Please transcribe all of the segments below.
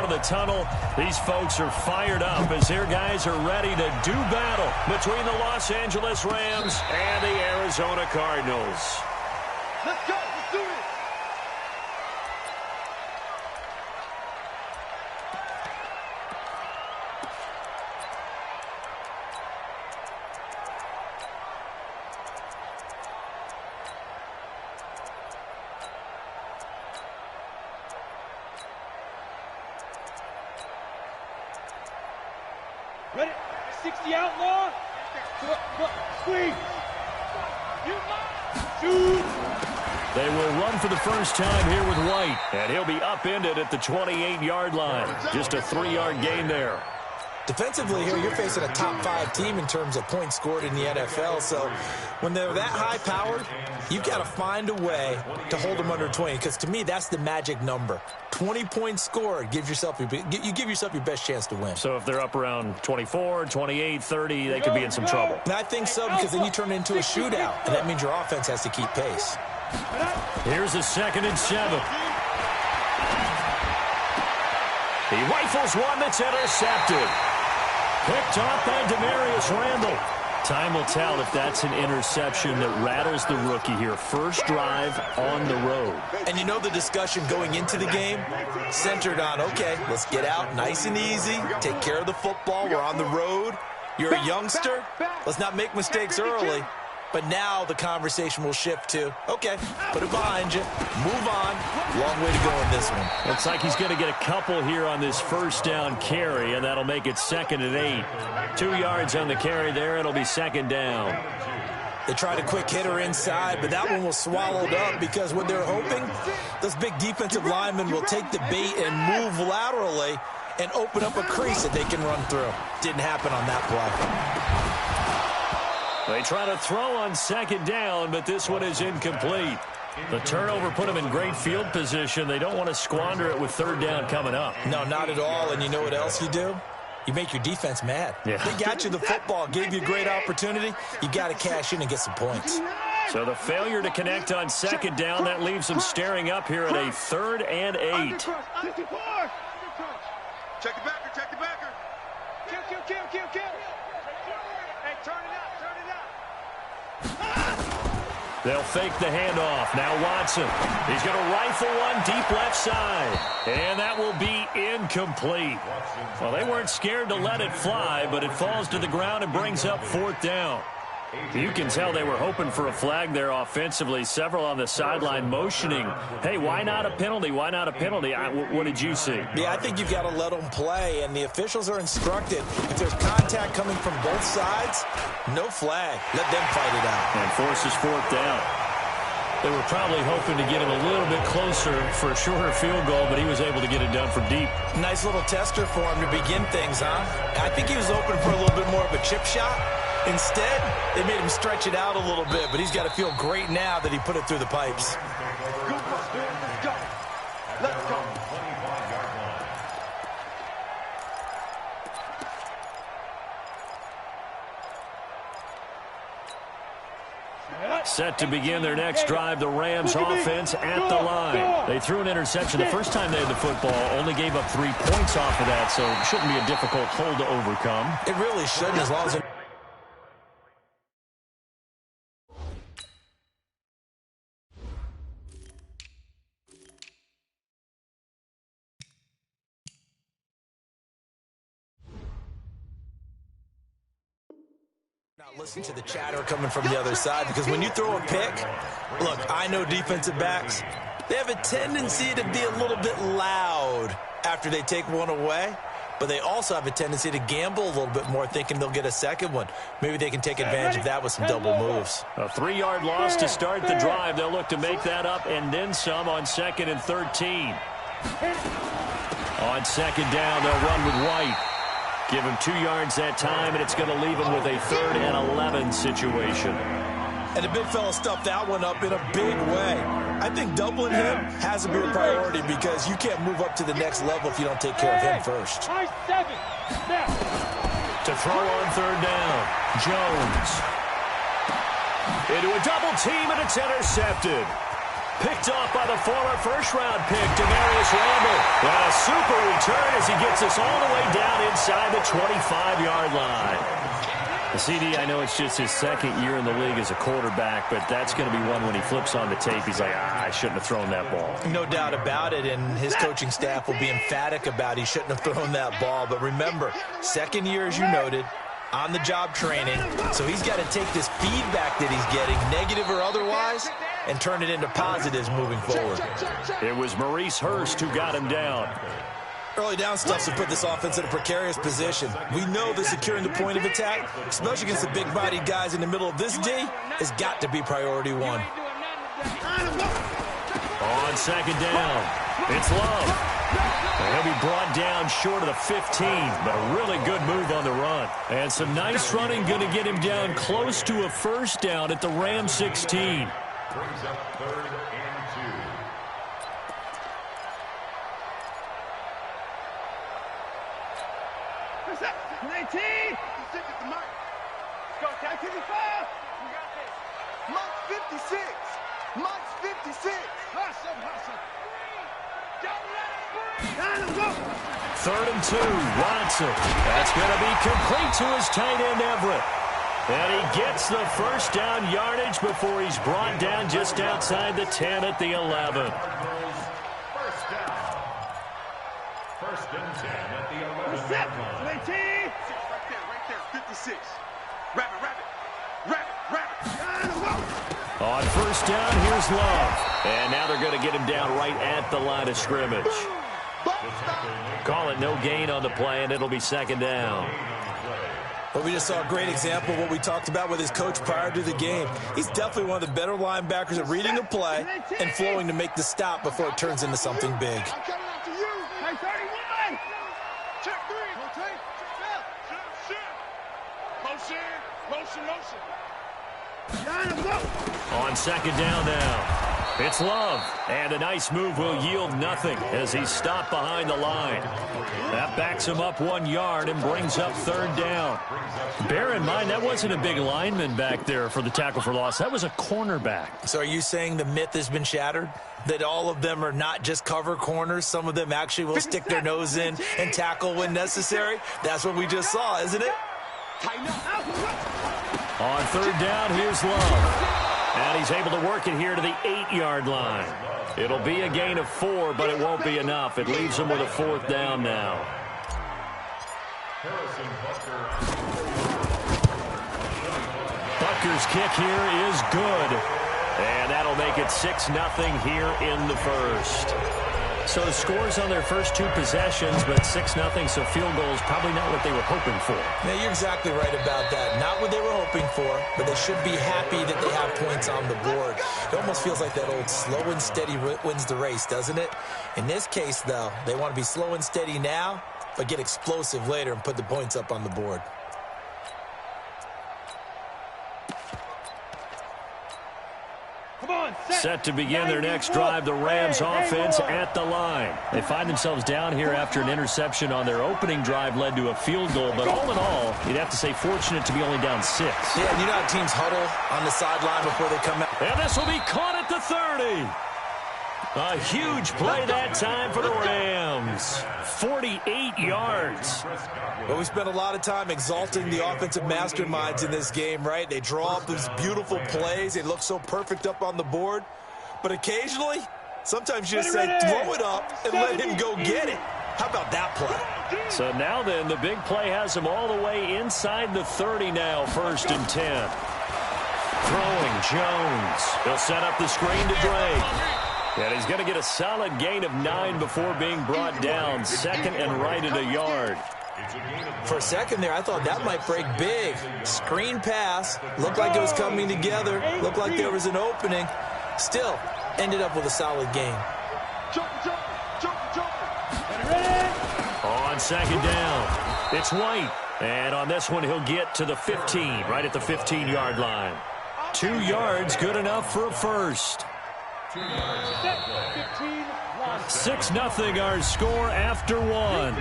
out of the tunnel. These folks are fired up as their guys are ready to do battle between the Los Angeles Rams and the Arizona Cardinals. Let's go. Let's do it. Ready? 60 outlaw. Squeeze. Shoot. They will run for the first time here with White, and he'll be upended at the 28-yard line. Just a 3-yard gain there. Defensively here, you're facing a top-5 team in terms of points scored in the NFL. So when they're that high-powered, you've got to find a way to hold them under 20. Because to me, that's the magic number. 20 points scored gives yourself you give yourself your best chance to win. So if they're up around 24, 28, 30, they could be in some trouble. And I think so, because then you turn it into a shootout, and that means your offense has to keep pace. Here's a 2nd and 7. He rifles one that's intercepted. Picked off by Demarius Randall. Time will tell if that's an interception that rattles the rookie here. First drive on the road. And you know the discussion going into the game centered on, okay, let's get out nice and easy, take care of the football, we're on the road. You're a youngster, let's not make mistakes early. But now the conversation will shift to, okay, put it behind you, move on. Long way to go in this one. Looks like he's going to get a couple here on this first down carry, and that'll make it 2nd and 8. 2 yards on the carry there. It'll be 2nd down. They tried a quick hitter inside, but that one was swallowed up because what they're hoping, those big defensive linemen will take the bait and move laterally and open up a crease that they can run through. Didn't happen on that play. They try to throw on 2nd down, but this one is incomplete. The turnover put them in great field position. They don't want to squander it with 3rd down coming up. No, not at all. And you know what else you do? You make your defense mad. Yeah. They got you the football, gave you a great opportunity. You got to cash in and get some points. So the failure to connect on 2nd down, that leaves them staring up here at a 3rd and 8. Check the backer, check the backer. Kill. Hey, turn it up. They'll fake the handoff. Now Watson. He's going to rifle one deep left side. And that will be incomplete. Well, they weren't scared to let it fly, but it falls to the ground and brings up 4th down. You can tell they were hoping for a flag there offensively. Several on the sideline motioning, hey, why not a penalty? Why not a penalty? What did you see? Yeah, I think you've got to let them play, and the officials are instructed. If there's contact coming from both sides, no flag. Let them fight it out. And forces 4th down. They were probably hoping to get him a little bit closer for a shorter field goal, but he was able to get it done from deep. Nice little tester for him to begin things, huh? I think he was open for a little bit more of a chip shot. Instead, they made him stretch it out a little bit, but he's got to feel great now that he put it through the pipes. Let's go. Set to begin their next drive, the Rams offense at the line. They threw an interception the first time they had the football, only gave up 3 points off of that, so it shouldn't be a difficult hole to overcome. It really shouldn't, as long as it... Listen to the chatter coming from the other side, because when you throw a pick, look, I know defensive backs, they have a tendency to be a little bit loud after they take one away, but they also have a tendency to gamble a little bit more, thinking they'll get a second one. Maybe they can take advantage of that with some double moves. A 3-yard loss to start the drive. They'll look to make that up and then some on 2nd and 13. On 2nd down, they'll run with White. Give him 2 yards that time, and it's going to leave him with a 3rd and 11 situation. And the big fella stuffed that one up in a big way. I think doubling him has to be a priority, because you can't move up to the next level if you don't take care of him first. To throw on 3rd down, Jones. Into a double team, and it's intercepted. Picked off by the former first-round pick, Damarious Randall. And a super return as he gets us all the way down inside the 25-yard line. The CD, I know it's just his second year in the league as a quarterback, but that's going to be one when he flips on the tape. He's like, I shouldn't have thrown that ball. No doubt about it, and his coaching staff will be emphatic about he shouldn't have thrown that ball. But remember, second year, as you noted, on-the-job training, so he's got to take this feedback that he's getting, negative or otherwise, and turn it into positives moving forward. It was Maurice Hurst who got him down. Early down stuff to put this offense in a precarious position. We know that securing the point of attack, especially against the big-bodied guys in the middle of this D, has got to be priority one. On second down, it's Love. And he'll be brought down short of the 15, but a really good move on the run. And some nice running going to get him down close to a first down at the Ram 16. Brings up 3rd and 2. What's up? 19. Stick at the mark. Let's go, Cat. 55. We got this. March 56. March 56. Hustle, hustle. Don't let it breathe. Time to go. 3rd and 2, Watson. That's going to be complete to his tight end, Everett. And he gets the first down yardage before he's brought down just outside the 10 at the 11. First down. 1st and 10 at the 11-yard line. 19. Right there, 56. Rabbit. Time to go. On first down, here's Love. And now they're going to get him down right at the line of scrimmage. Call it no gain on the play, and it'll be 2nd down. But we just saw a great example of what we talked about with his coach prior to the game. He's definitely one of the better linebackers at reading a play and flowing to make the stop before it turns into something big. I'm coming out to you. Hey, 31. Check 3. Rotate. Motion. Time to go. On 2nd down now. It's Love, and a nice move will yield nothing as he's stopped behind the line. That backs him up 1 yard and brings up 3rd down. Bear in mind, that wasn't a big lineman back there for the tackle for loss. That was a cornerback. So are you saying the myth has been shattered? That all of them are not just cover corners? Some of them actually will stick their nose in and tackle when necessary? That's what we just saw, isn't it? On 3rd down, here's Love. And he's able to work it here to the 8-yard line. It'll be a gain of 4, but it won't be enough. It leaves him with a 4th down now. Butker's kick here is good. And that'll make it 6-0 here in the first. So the scores on their first 2 possessions, but 6-0, so field goal is probably not what they were hoping for. Now, you're exactly right about that. Not what they were hoping for, but they should be happy that they have points on the board. It almost feels like that old slow and steady wins the race, doesn't it? In this case, though, they want to be slow and steady now, but get explosive later and put the points up on the board. Set to begin their next drive, the Rams offense at the line. They find themselves down here after an interception on their opening drive led to a field goal, but all in all, you'd have to say fortunate to be only down 6. Yeah, you know how teams huddle on the sideline before they come out. And this will be caught at the 30. A huge play that time for the Rams. 48 yards. Well, we spent a lot of time exalting the offensive masterminds in this game, right? They draw up these beautiful plays. They look so perfect up on the board. But occasionally, sometimes you just say, throw it up and let him go get it. How about that play? So now then, the big play has him all the way inside the 30 now, 1st and 10. Throwing Jones. He'll set up the screen to Drake. And he's going to get a solid gain of 9 before being brought down. 2nd and right at a yard. For a second there, I thought that might break big. Screen pass. Looked like it was coming together. Looked like there was an opening. Still, ended up with a solid gain. On 2nd down, it's White. And on this one, he'll get to the 15, right at the 15-yard line. 2 yards, good enough for a first. 6-0 our score after 1.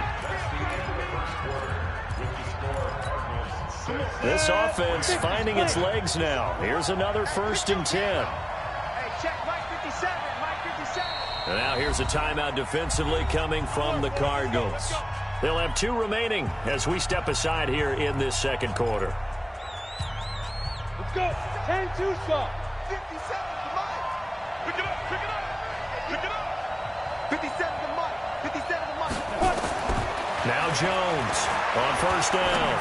This offense finding its legs now. Here's another 1st and 10. Hey, check Mike 57. And now here's a timeout defensively coming from the Cardinals. They'll have 2 remaining as we step aside here in this second quarter. Let's go. 10-2 shot. 57 to Mike. Pick it up, pick it up, pick it up. 57 to Mike, 57 to Mike. Now Jones on first down.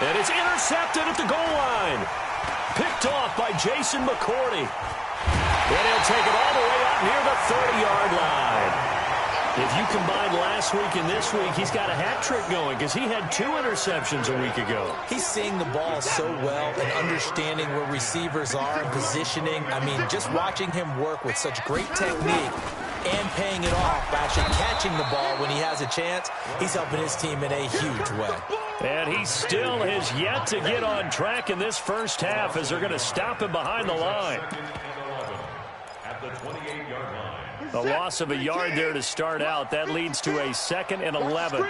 And it's intercepted at the goal line. Picked off by Jason McCourty. And he'll take it all the way out near the 30-yard line. If you combine last week and this week, he's got a hat trick going because he had 2 interceptions a week ago. He's seeing the ball so well and understanding where receivers are and positioning. I mean, just watching him work with such great technique and paying it off by actually catching the ball when he has a chance, he's helping his team in a huge way. And he still has yet to get on track in this first half as they're going to stop him behind the line. At the 28-yard line. A loss of a yard there to start out. That leads to a 2nd and 11.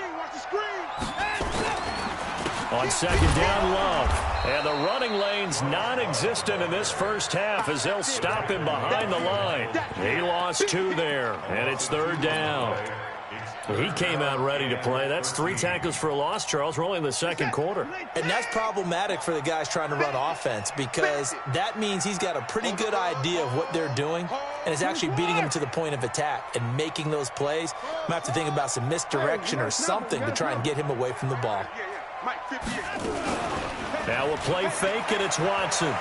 On second down, Love. And the running lane's non-existent in this first half as they'll stop him behind the line. He lost 2 there, and it's 3rd down. He came out ready to play. That's 3 tackles for a loss, Charles. We're only in the second quarter. And that's problematic for the guys trying to run offense because that means he's got a pretty good idea of what they're doing and is actually beating them to the point of attack and making those plays. Might have to think about some misdirection or something to try and get him away from the ball. Now we'll play fake, and it's Watson.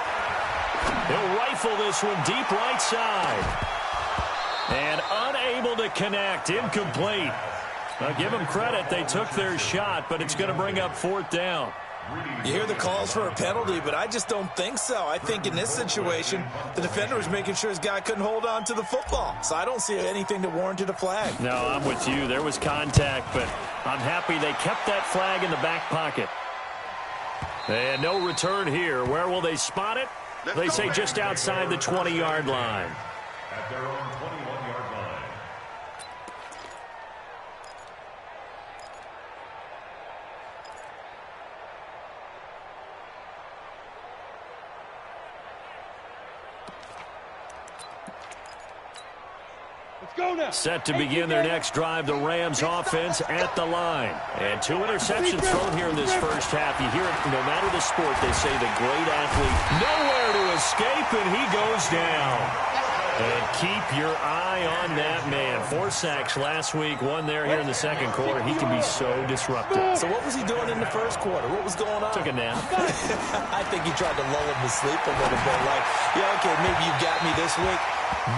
He'll rifle this one deep right side. And unable to connect, incomplete. Now, give them credit. They took their shot, but it's going to bring up 4th down. You hear the calls for a penalty, but I just don't think so. I think in this situation, the defender was making sure his guy couldn't hold on to the football. So I don't see anything that warranted a flag. No, I'm with you. There was contact, but I'm happy they kept that flag in the back pocket. And no return here. Where will they spot it? They say just outside the 20-yard line. At their own 21-yard line. Set to begin their next drive, the Rams offense at the line. And 2 interceptions thrown here in this first half. You hear it, no matter the sport, they say the great athlete, nowhere to escape, and he goes down. And keep your eye on that man. 4 sacks last week, 1 there here in the second quarter. He can be so disruptive. So what was he doing in the first quarter? What was going on? Took a nap. I think he tried to lull him to sleep a little bit. Like, yeah, okay, maybe you got me this week.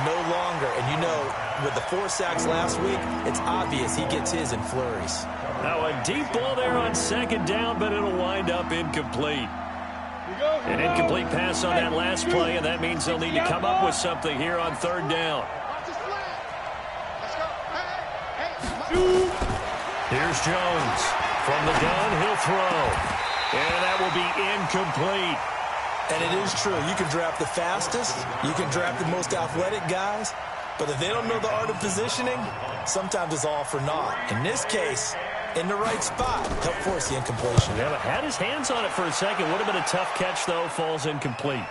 No longer. And you know, with the 4 sacks last week, it's obvious he gets his in flurries. Now a deep ball there on second down, but it'll wind up incomplete. An incomplete pass on that last play, and that means they'll need to come up with something here on 3rd down. Here's Jones. From the gun, he'll throw. And that will be incomplete. And it is true. You can draft the fastest. You can draft the most athletic guys. But if they don't know the art of positioning, sometimes it's all for naught. In this case, in the right spot, help force the incompletion. Yeah, but had his hands on it for a second. Would have been a tough catch, though. Falls incomplete.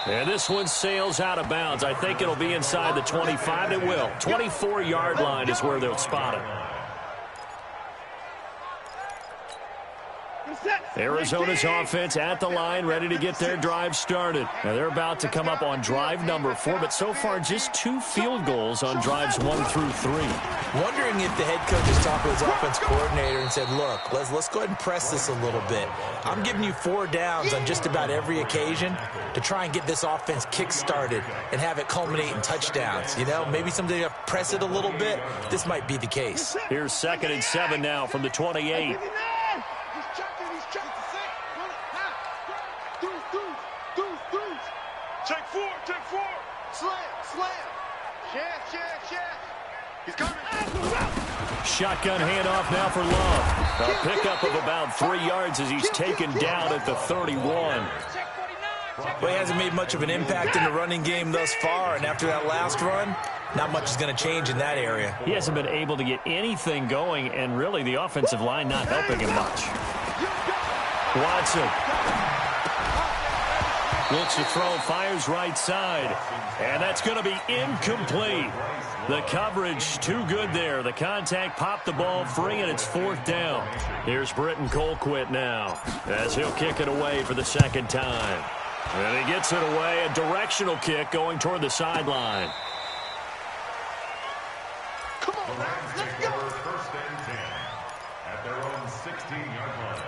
And this one sails out of bounds. I think it'll be inside the 25. It will. 24-yard line is where they'll spot it. Arizona's offense at the line, ready to get their drive started. Now they're about to come up on drive number 4, but so far just 2 field goals on drives 1 through 3. Wondering if the head coach is talking to his offense coordinator and said, look, let's go ahead and press this a little bit. I'm giving you 4 downs on just about every occasion to try and get this offense kick-started and have it culminate in touchdowns. You know, maybe someday you have to press it a little bit. This might be the case. Here's 2nd and 7 now from the 28. Take 4. Slam. Chef. He's coming. Shotgun handoff now for Love. A pickup of about 3 yards as he's taken down at the 31. Well, he hasn't made much of an impact in the running game thus far, and after that last run, not much is going to change in that area. He hasn't been able to get anything going, and really the offensive line not helping him much. Watson. Looks to throw, fires right side. And that's going to be incomplete. The coverage too good there. The contact popped the ball free, and it's 4th down. Here's Britton Colquitt now as he'll kick it away for the second time. And he gets it away, a directional kick going toward the sideline. Come on, man. Let's go. First and 10 at their own 16-yard line.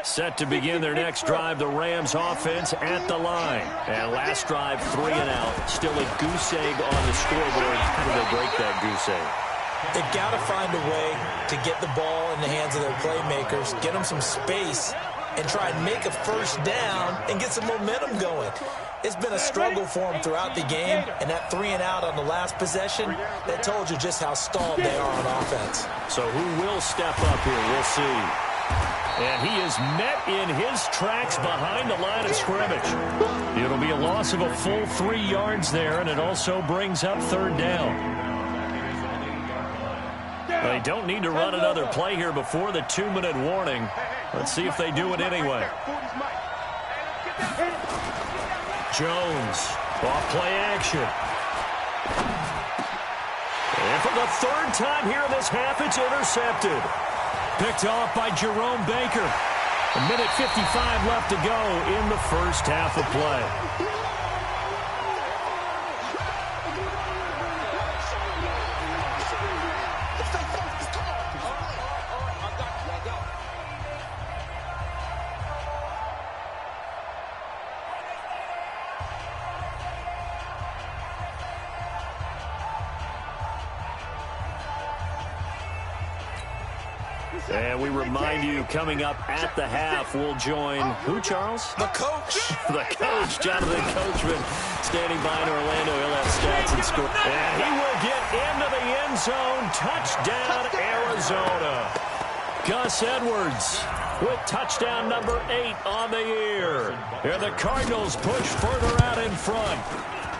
Set to begin their next drive, the Rams offense at the line. And last drive, 3 and out. Still a goose egg on the scoreboard. How do they break that goose egg? They've got to find a way to get the ball in the hands of their playmakers, get them some space, and try and make a first down and get some momentum going. It's been a struggle for them throughout the game, and that 3 and out on the last possession, that told you just how stalled they are on offense. So who will step up here? We'll see. And he is met in his tracks behind the line of scrimmage. It'll be a loss of a full 3 yards there, and it also brings up 3rd down. They don't need to run another play here before the 2-minute warning. Let's see if they do it anyway. Jones, off play action. And for the 3rd time here in this half, it's intercepted. Picked off by Jerome Baker. 1:55 left to go in the first half of play. And we remind you, coming up at the half, we'll join who, Charles? The coach. The coach, Jonathan Coachman, standing by in Orlando. He'll have stats and score. And he will get into the end zone. Touchdown, Arizona. Gus Edwards with touchdown number 8 on the year. And the Cardinals push further out in front.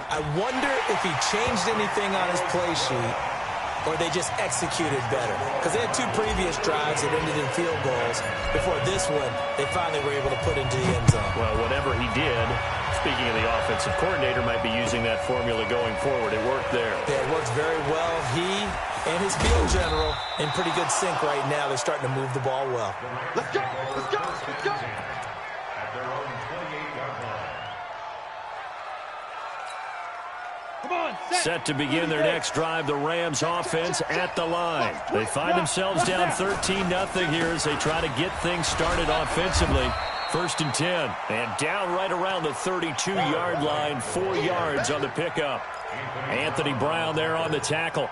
I wonder if he changed anything on his play sheet, or they just executed better. Because they had 2 previous drives that ended in field goals. Before this one, they finally were able to put into the end zone. Well, whatever he did, speaking of the offensive coordinator, might be using that formula going forward. It worked there. Yeah, it works very well. He and his field general in pretty good sync right now. They're starting to move the ball well. Let's go. Let's go. Let's go. At their own 28-yard line. Set to begin their next drive, the Rams offense at the line. They find themselves down 13-0 here as they try to get things started offensively. 1st and 10. And down right around the 32-yard line, 4 yards on the pickup. Anthony Brown there on the tackle.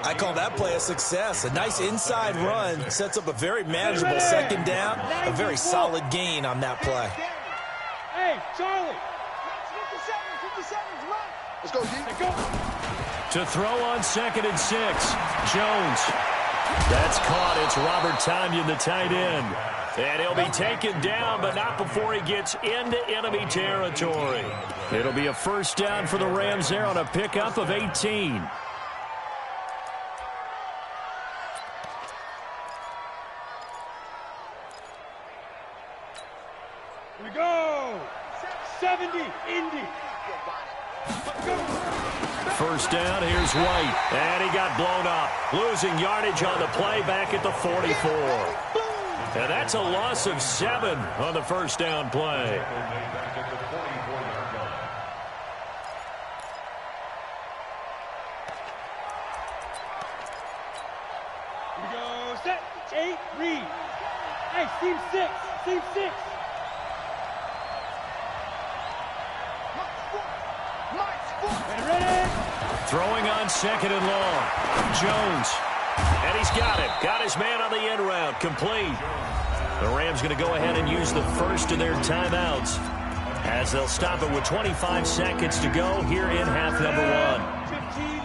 I call that play a success. A nice inside run sets up a very manageable 2nd down. A very solid gain on that play. Hey, Charlie. 57, come on. Let's go, D. To throw on 2nd and 6. Jones. That's caught. It's Robert Tonyan, the tight end. And he'll be taken down, but not before he gets into enemy territory. It'll be a 1st down for the Rams there on a pickup of 18. Here we go. 70, Indy. 1st down, here's White. And he got blown up. Losing yardage on the play back at the 44. And that's a loss of 7 on the 1st down play. Here we go. Set. 8, read. Hey, team 6. Team 6. Ready? Throwing on 2nd and long. Jones. And he's got it. Got his man on the end route. Complete. The Rams going to go ahead and use the first of their timeouts as they'll stop it with 25 seconds to go here in half number 1. 15, 59.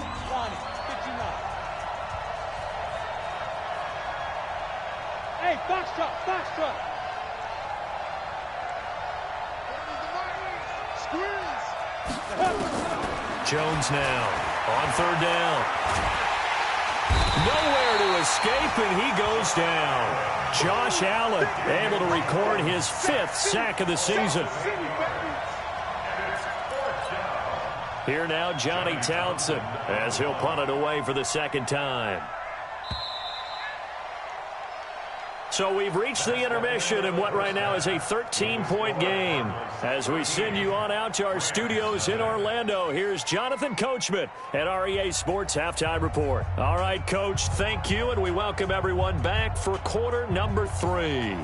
Hey, foxtrot, foxtrot. Jones now on 3rd down. Nowhere to escape deep, and he goes down. Josh Allen able to record his 5th sack of the season. Here now, Johnny Townsend, as he'll punt it away for the 2nd time. So we've reached the intermission in what right now is a 13-point game. As we send you on out to our studios in Orlando, here's Jonathan Coachman at REA Sports Halftime Report. All right, Coach, thank you, and we welcome everyone back for quarter number 3.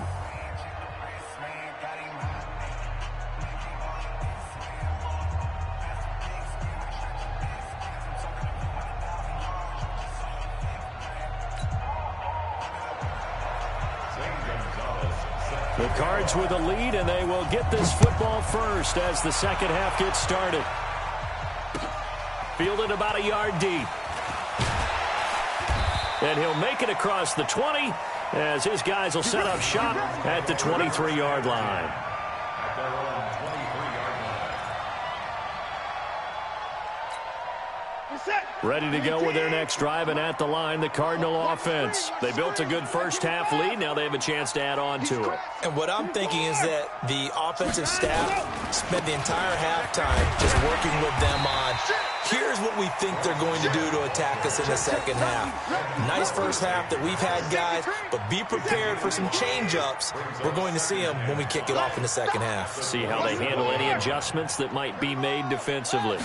The Cards with a lead, and they will get this football first as the second half gets started. Fielded about a yard deep. And he'll make it across the 20 as his guys will set up shop at the 23-yard line. Ready to go with their next drive, and at the line, the Cardinal offense. They built a good first-half lead. Now they have a chance to add on to it. And what I'm thinking is that the offensive staff spent the entire halftime just working with them on, here's what we think they're going to do to attack us in the second half. Nice first half that we've had, guys, but be prepared for some change-ups. We're going to see them when we kick it off in the second half. See how they handle any adjustments that might be made defensively.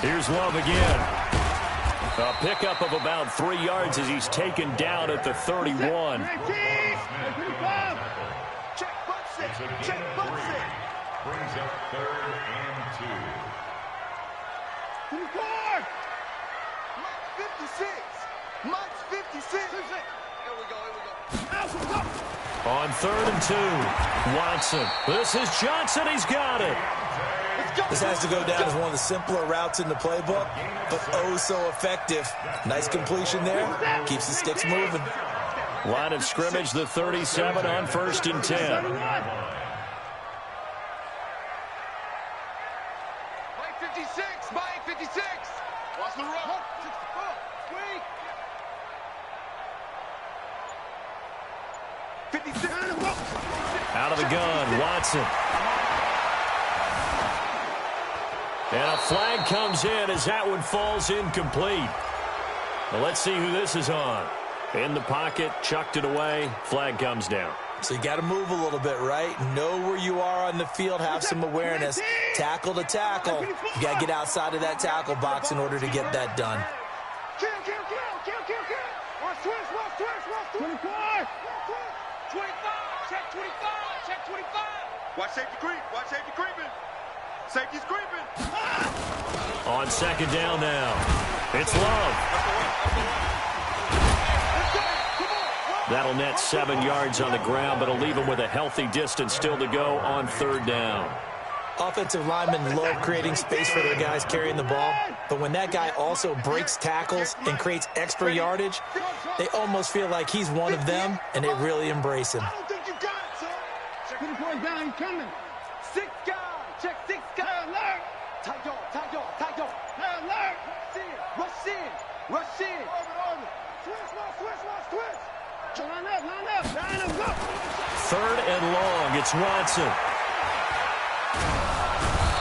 Here's Love again. A pickup of about 3 yards as he's taken down at the 31. Check butts it. Check butts it. Brings up 3rd and 2. 24. Mike's 56. Mike's 56. Here we go. On 3rd and 2, Watson. This is Johnson. He's got it. This has to go down as one of the simpler routes in the playbook, but oh so effective. Nice completion there. Keeps the sticks moving. Line of scrimmage, the 37 on 1st and 10. Mike 56. Mike 56. Watch the run. Wait. 56. Out of the gun, Watson. And a flag comes in as that one falls incomplete. Well, let's see who this is on. In the pocket, chucked it away, flag comes down. So you got to move a little bit, right? Know where you are on the field, have some awareness. Tackle to tackle. You got to get outside of that tackle box in order to get that done. Kill. Watch twist. 24. 25. Check 25. Watch safety creep. Watch safety creeping. Safety's creeping. On 2nd down now. It's Love. That'll net 7 yards on the ground, but it'll leave him with a healthy distance still to go on 3rd down. Offensive linemen love creating space for their guys carrying the ball, but when that guy also breaks tackles and creates extra yardage, they almost feel like he's one of them, and they really embrace him. I don't think you got it, son. Check 24 down, he's coming. 6 guys. Check 6 guys. Alert. Tight dog. Alert. Rush in. Orbit. Switch. Line up, go. 3rd and long, it's Watson.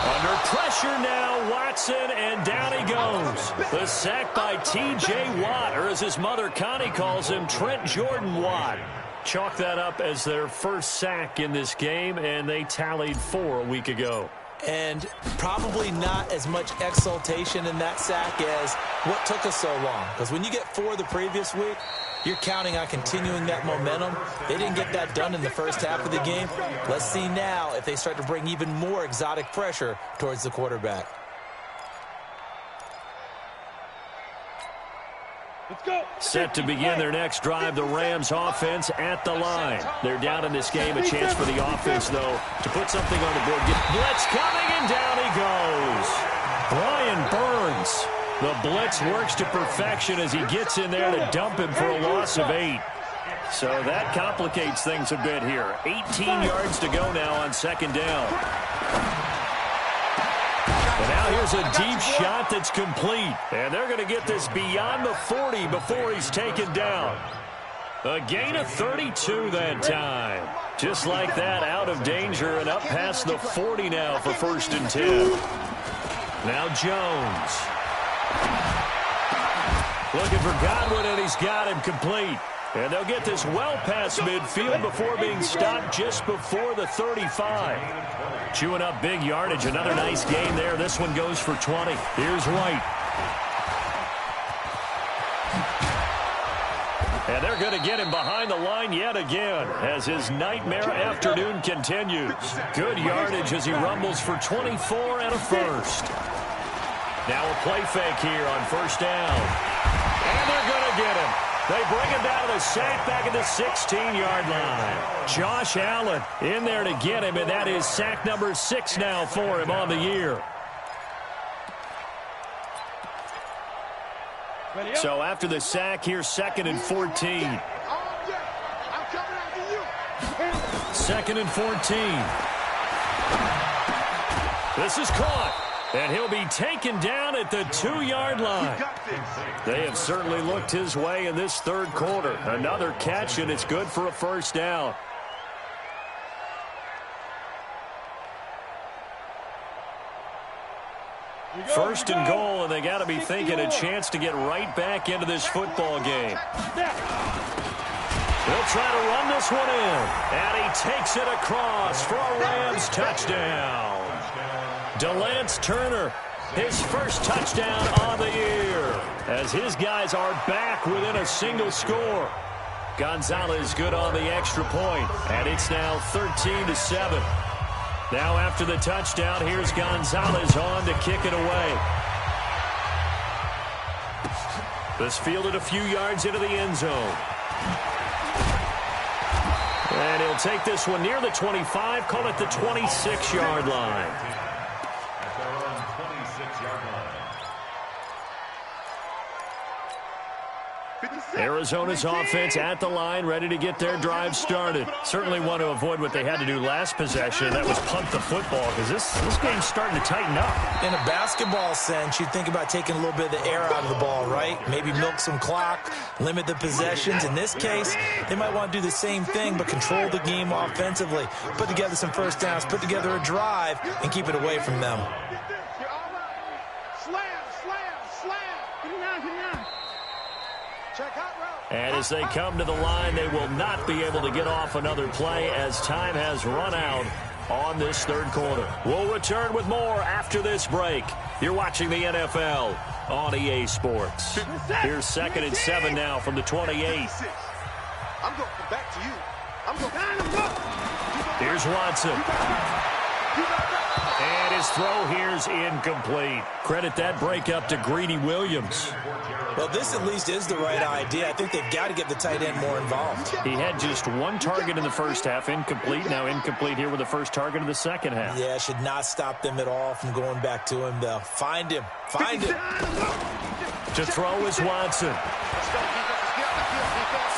Under pressure now, Watson, and down he goes. The sack by T.J. Watt, or as his mother Connie calls him, Trent Jordan Watt. Chalk that up as their first sack in this game, and they tallied 4 a week ago. And probably not as much exultation in that sack as what took us so long. Because when you get 4 the previous week, you're counting on continuing that momentum. They didn't get that done in the first half of the game. Let's see now if they start to bring even more exotic pressure towards the quarterback. Let's go. Set to begin their next drive, the Rams offense at the line. They're down in this game. A chance for the offense, though, to put something on the board. Get blitz coming, and down he goes. Brian Burns. The blitz works to perfection as he gets in there to dump him for a loss of 8. So that complicates things a bit here. 18 yards to go now on 2nd down. And now here's a deep shot that's complete. And they're going to get this beyond the 40 before he's taken down. A gain of 32 that time. Just like that, out of danger and up past the 40 now for 1st and 10. Now Jones. Looking for Godwin, and he's got him complete. And they'll get this well past midfield before being stopped just before the 35. Chewing up big yardage. Another nice gain there. This one goes for 20. Here's White. And they're going to get him behind the line yet again as his nightmare afternoon continues. Good yardage as he rumbles for 24 and a first. Now a play fake here on 1st down. And they're going to get him. They bring him down to the sack back at the 16-yard line. Josh Allen in there to get him, and that is sack number 6 now for him on the year. So after the sack, here's 2nd and 14. 2nd and 14. This is caught. And he'll be taken down at the 2-yard line. They have certainly looked his way in this 3rd quarter. Another catch, and it's good for a 1st down. First and goal, and they got to be thinking a chance to get right back into this football game. They'll try to run this one in. And he takes it across for a Rams touchdown. DeLance Turner, his first touchdown on the year, as his guys are back within a single score. Gonzalez good on the extra point, and it's now 13-7. Now after the touchdown, here's Gonzalez on to kick it away. This fielded a few yards into the end zone. And he'll take this one near the 25, call it the 26-yard line. Arizona's offense at the line, ready to get their drive started. Certainly want to avoid what they had to do last possession. That was punt the football, because this game's starting to tighten up. In a basketball sense, you think about taking a little bit of the air out of the ball, right? Maybe milk some clock, limit the possessions. In this case, they might want to do the same thing, but control the game offensively. Put together some 1st downs, put together a drive, and keep it away from them. And as they come to the line, they will not be able to get off another play as time has run out on this 3rd quarter. We'll return with more after this break. You're watching the NFL on EA Sports. Here's 2nd and 7 now from the 28. I'm going back to you. Here's Watson. And his throw here's incomplete. Credit that breakup to Greedy Williams. Well, this at least is the right idea. I think they've got to get the tight end more involved. He had just 1 target in the 1st half, incomplete. Now incomplete here with the 1st target of the 2nd half. Yeah, should not stop them at all from going back to him, though. Find him. Find him. To throw is Watson.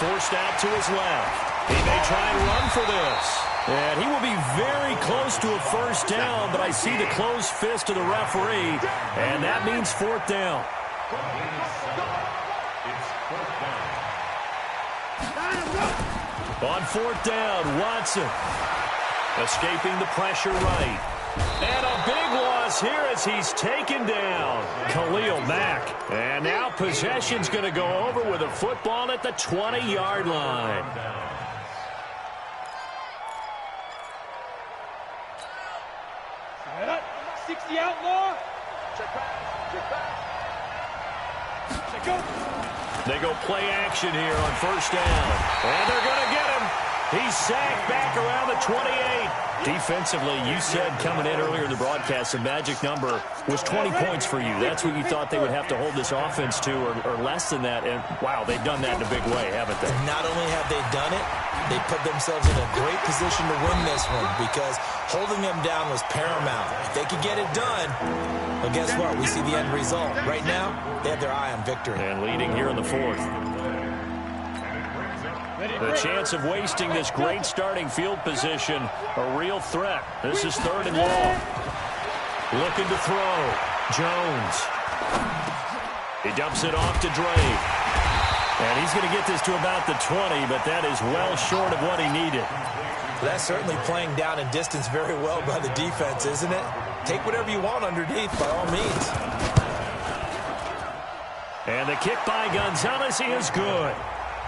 Forced out to his left. He may try and run for this. And he will be very close to a 1st down, but I see the closed fist of the referee, and that means 4th down. On 4th down, Watson escaping the pressure right. And a big loss here as he's taken down. Khalil Mack. And now possession's going to go over with a football at the 20-yard line. Set up. 60 outlaw. Check back. Check up. They go play action here on 1st down. And they're going to get him. He's sacked back around the 28. Defensively, you said coming in earlier in the broadcast, the magic number was 20 points for you. That's what you thought they would have to hold this offense to, or less than that. And, wow, they've done that in a big way, haven't they? Not only have they done it, they put themselves in a great position to win this one because holding them down was paramount. If they could get it done, well, guess what? We see the end result. Right now, they have their eye on victory. And leading here in the 4th. The chance of wasting this great starting field position, a real threat. This is 3rd and long. Looking to throw. Jones. He dumps it off to Drake. And he's going to get this to about the 20, but that is well short of what he needed. That's certainly playing down in distance very well by the defense, isn't it? Take whatever you want underneath, by all means. And the kick by Gonzalez is good.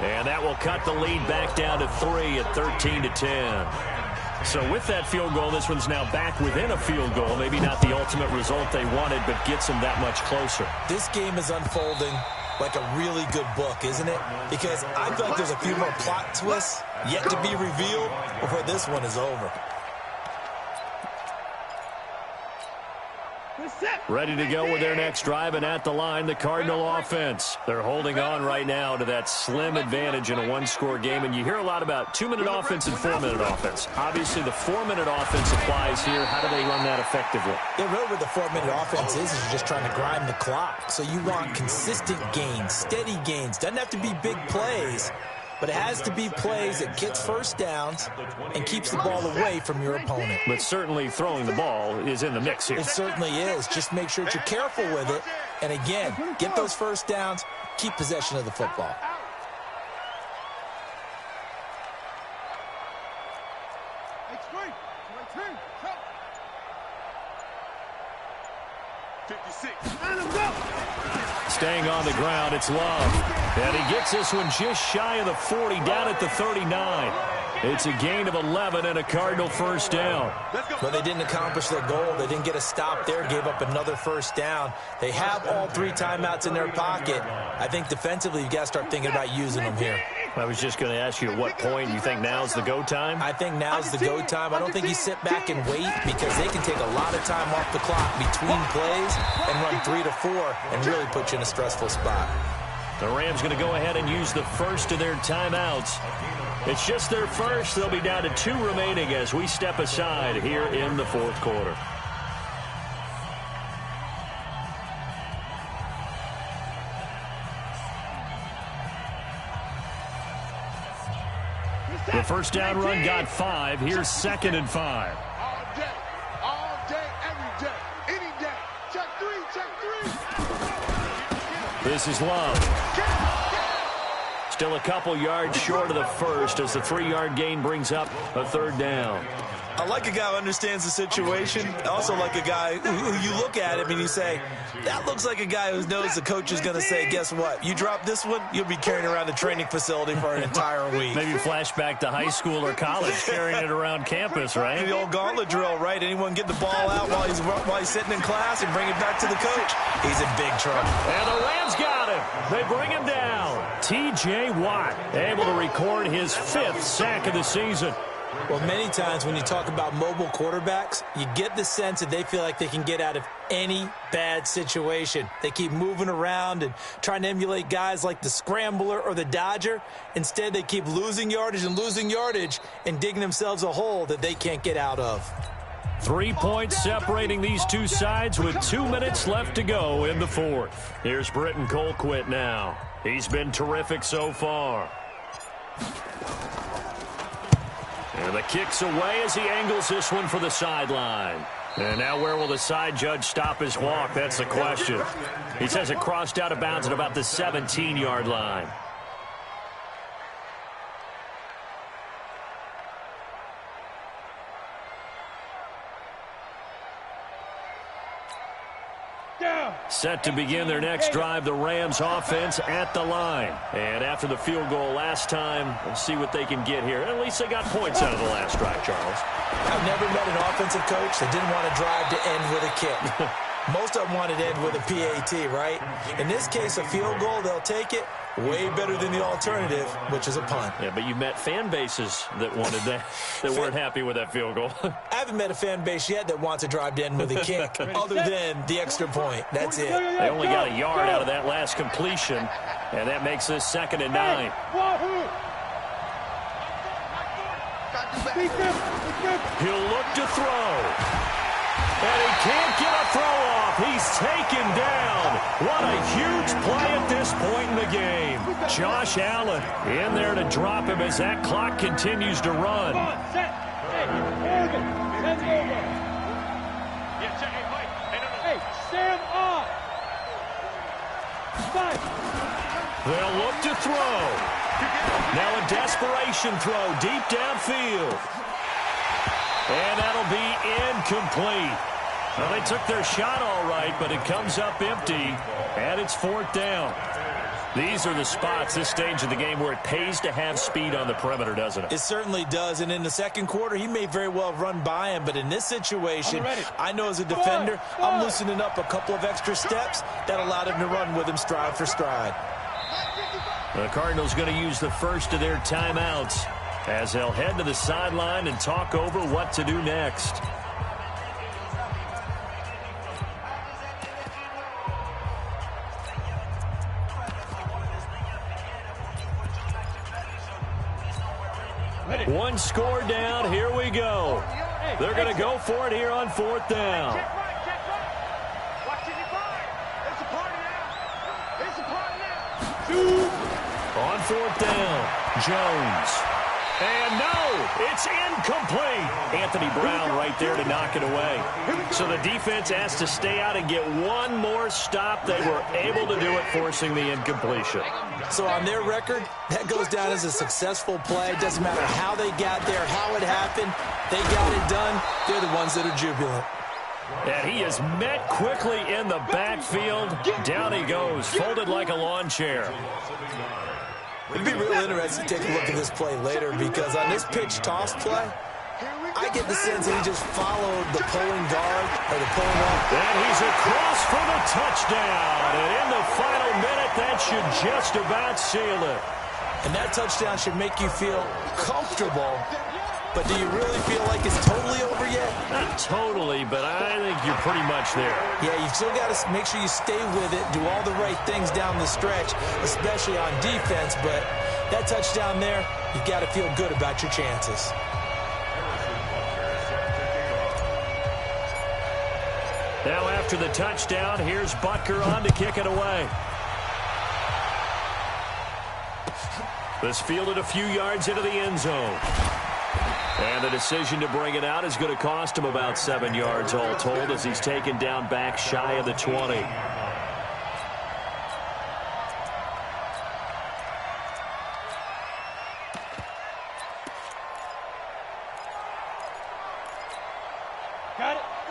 And that will cut the lead back down to 3 at 13-10. So with that field goal, this one's now back within a field goal. Maybe not the ultimate result they wanted, but gets them that much closer. This game is unfolding like a really good book, isn't it? Because I feel like there's a few more plot twists yet to be revealed before this one is over. Ready to go with their next drive, and at the line, the Cardinal offense. They're holding on right now to that slim advantage in a one-score game, and you hear a lot about 2-minute offense and 4-minute offense. Obviously, the 4-minute offense applies here. How do they run that effectively? Yeah, really what the 4-minute offense is you're just trying to grind the clock. So you want consistent gains, steady gains. Doesn't have to be big plays, but it has to be plays that gets first downs and keeps the ball away from your opponent. But certainly throwing the ball is in the mix here. It certainly is. Just make sure that you're careful with it. And again, get those first downs, keep possession of the football. Staying on the ground, it's Love. And he gets this one just shy of the 40, down at the 39. It's a gain of 11 and a Cardinal first down. But they didn't accomplish their goal. They didn't get a stop there, gave up another first down. They have all 3 timeouts in their pocket. I think defensively, you've got to start thinking about using them here. I was just going to ask you at what point you think now's the go time? I think now's the go time. I don't think you sit back and wait because they can take a lot of time off the clock between plays and run 3 to 4 and really put you in a stressful spot. The Rams going to go ahead and use the first of their timeouts. It's just their first. They'll be down to 2 remaining as we step aside here in the fourth quarter. The first down run got 5. Here's 2nd and 5. All day, every day, any day. Check 3. This is Love. Still a couple yards short of the first as the 3-yard gain brings up a 3rd down. I like a guy who understands the situation. I also like a guy who you look at him and you say, that looks like a guy who knows the coach is going to say, guess what? You drop this one, you'll be carrying around the training facility for an entire week. Maybe flashback to high school or college, carrying it around campus, right? The old gauntlet drill, right? Anyone get the ball out while he's sitting in class and bring it back to the coach? He's in big trouble. And the Rams got him. They bring him down. T.J. Watt able to record his 5th sack of the season. Well, many times when you talk about mobile quarterbacks, you get the sense that they feel like they can get out of any bad situation. They keep moving around and trying to emulate guys like the Scrambler or the Dodger. Instead, they keep losing yardage and digging themselves a hole that they can't get out of. 3 points separating these two sides with 2 minutes left to go in the fourth. Here's Britton Colquitt now. He's been terrific so far. And the kick's away as he angles this one for the sideline. And now where will the side judge stop his walk? That's the question. He says it crossed out of bounds at about the 17-yard line. Set to begin their next drive, the Rams offense at the line. And after the field goal last time, we'll see what they can get here. At least they got points out of the last drive, Charles. I've never met an offensive coach that didn't want to drive to end with a kick. Most of them wanted to end with a PAT, right? In this case, a field goal, they'll take it. Way better than the alternative, which is a punt. Yeah, but you met fan bases that wanted that, that weren't happy with that field goal. I haven't met a fan base yet that wants to drive to end with a kick, other than the extra point. That's it. They only got a yard out of that last completion, and that makes this 2nd and 9. He'll look to throw. And he can't get a throw off. He's taken down. What a huge play at this point in the game. Josh Allen in there to drop him as that clock continues to run. They'll look to throw. Now a desperation throw deep downfield. And that'll be incomplete. Well, they took their shot all right, but it comes up empty, and it's 4th down. These are the spots, this stage of the game, where it pays to have speed on the perimeter, doesn't it? It certainly does, and in the second quarter, he may very well run by him, but in this situation, I know as a defender, I'm loosening up a couple of extra steps that allowed him to run with him stride for stride. The Cardinals going to use the first of their timeouts as they'll head to the sideline and talk over what to do next. One score down. Here we go. They're going to go for it here on 4th down. On 4th down, Jones. And no, it's incomplete. Anthony Brown right there to knock it away. So the defense has to stay out and get one more stop. They were able to do it, forcing the incompletion. So on their record, that goes down as a successful play. It doesn't matter how they got there, how it happened. They got it done. They're the ones that are jubilant. And he is met quickly in the backfield. Down he goes, folded like a lawn chair. It'd be real interesting to take a look at this play later, because on this pitch toss play, I get the sense that he just followed the pulling guard or the pulling up. And he's across for the touchdown. And in the final minute, that should just about seal it. And that touchdown should make you feel comfortable. But do you really feel like it's totally over yet? Not totally, but I think you're pretty much there. Yeah, you've still got to make sure you stay with it, do all the right things down the stretch, especially on defense. But that touchdown there, you've got to feel good about your chances. Now after the touchdown, here's Butker on to kick it away. This fielded a few yards into the end zone. And the decision to bring it out is going to cost him about 7 yards all told, as he's taken down back shy of the 20.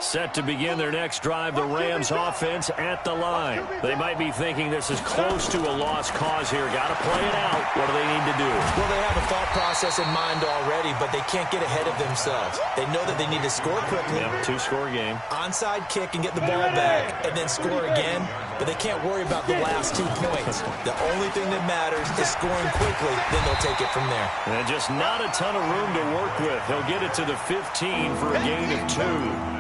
Set to begin their next drive, the Rams offense at the line. They might be thinking this is close to a lost cause here. Got to play it out. What do they need to do? Well, they have a thought process in mind already, but they can't get ahead of themselves. They know that they need to score quickly. Yep, 2-score game. Onside kick and get the ball back, and then score again. But they can't worry about the last 2 points. The only thing that matters is scoring quickly. Then they'll take it from there. And just not a ton of room to work with. He'll get it to the 15 for a gain of 2.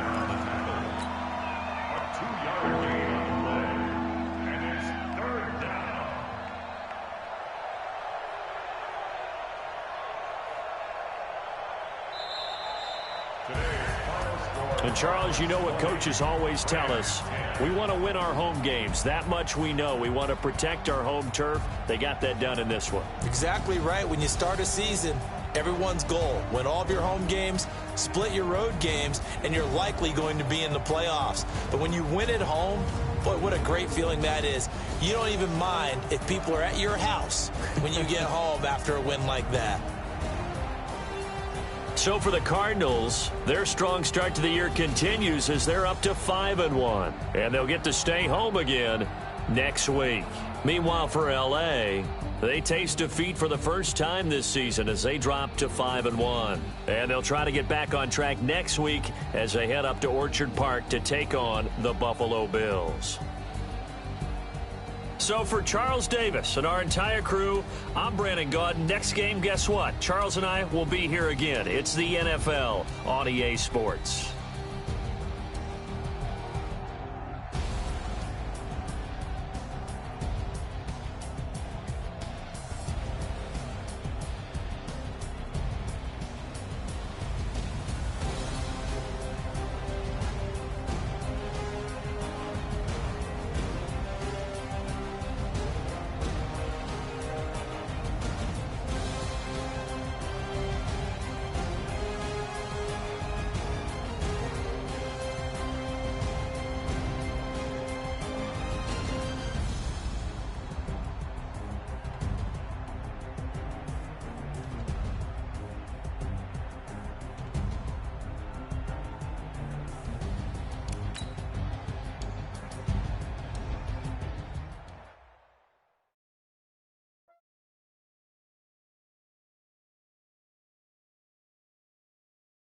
And, Charles, you know what coaches always tell us. We want to win our home games. That much we know. We want to protect our home turf. They got that done in this one. Exactly right. When you start a season, everyone's goal, win all of your home games, split your road games, and you're likely going to be in the playoffs. But when you win at home, boy, what a great feeling that is. You don't even mind if people are at your house when you get home after a win like that. So for the Cardinals, their strong start to the year continues as they're up to 5-1. And they'll get to stay home again next week. Meanwhile, for L.A., they taste defeat for the first time this season as they drop to 5-1. And they'll try to get back on track next week as they head up to Orchard Park to take on the Buffalo Bills. So for Charles Davis and our entire crew, I'm Brandon Gaudin. Next game, guess what? Charles and I will be here again. It's the NFL on EA Sports.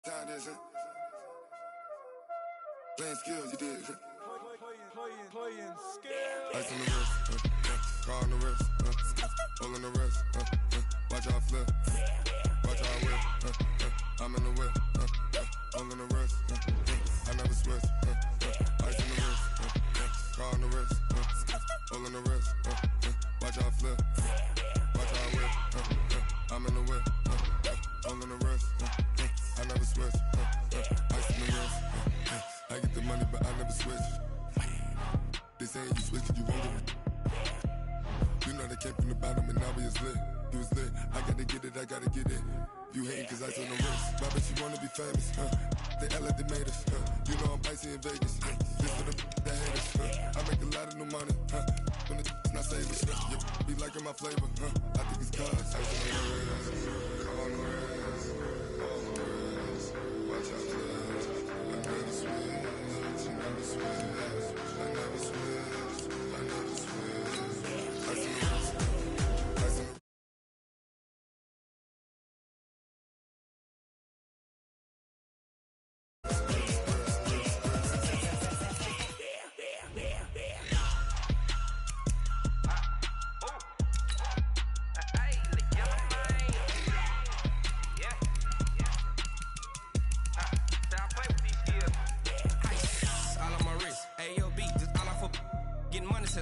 Down there, playing skills, you did. Playing skills. Ice on the wrist, car on the wrist, all on the wrist, watch out flip, watch out whip, I'm in the whip, all on the wrist, I never switch, ice on the wrist, car on the wrist, all on the wrist, watch out flip, watch out whip, I'm in the whip, all on the wrist, I never switch, ice on the wrist, I get the money but I never switch. They saying you switch cause you won't get it. You know they came from the bottom and now we is lit. You was lit, I gotta get it, I gotta get it. You hating cause I on the wrist. My bitch, you wanna be famous, They act like they made us, You know I'm icy in Vegas, This for the that hate us, I make a lot of new money, When the not saving, Be liking my flavor, I think it's cause I on the wrist, on the wrist, on the wrist. Watch out, please. I never switch, I never switch. I never switch, I never switch. I see the wrist, I see the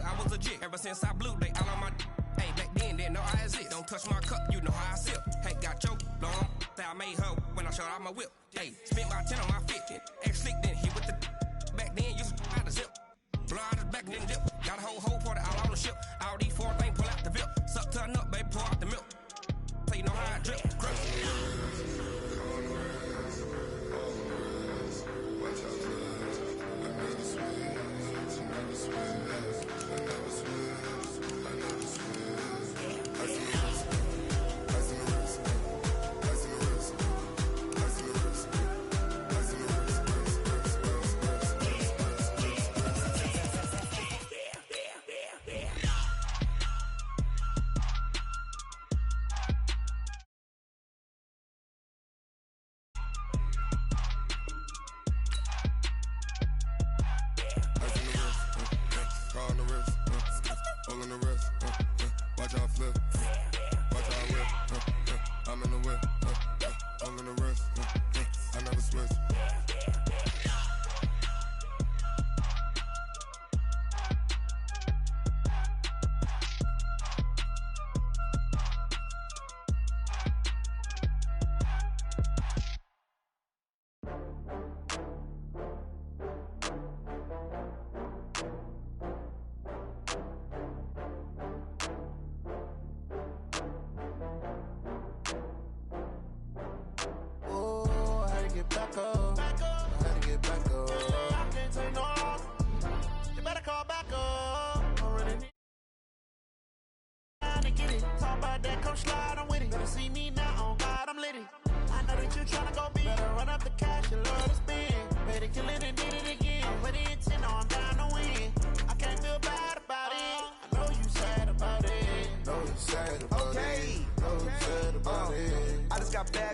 I was legit ever since I blew they all on my hey back then didn't know I exist. Don't touch my cup, you know how I sip. Hey, got choked, long that I made her when I showed out my whip. Hey, spent my 10 on my 50. Ex slick then he with the back then used to out the zip. Blow out his back then dip. Got a whole party all on the ship. All these four things pull out the VIP. Suck to a nut, baby, pour out the milk. So you know how I drip. Crush.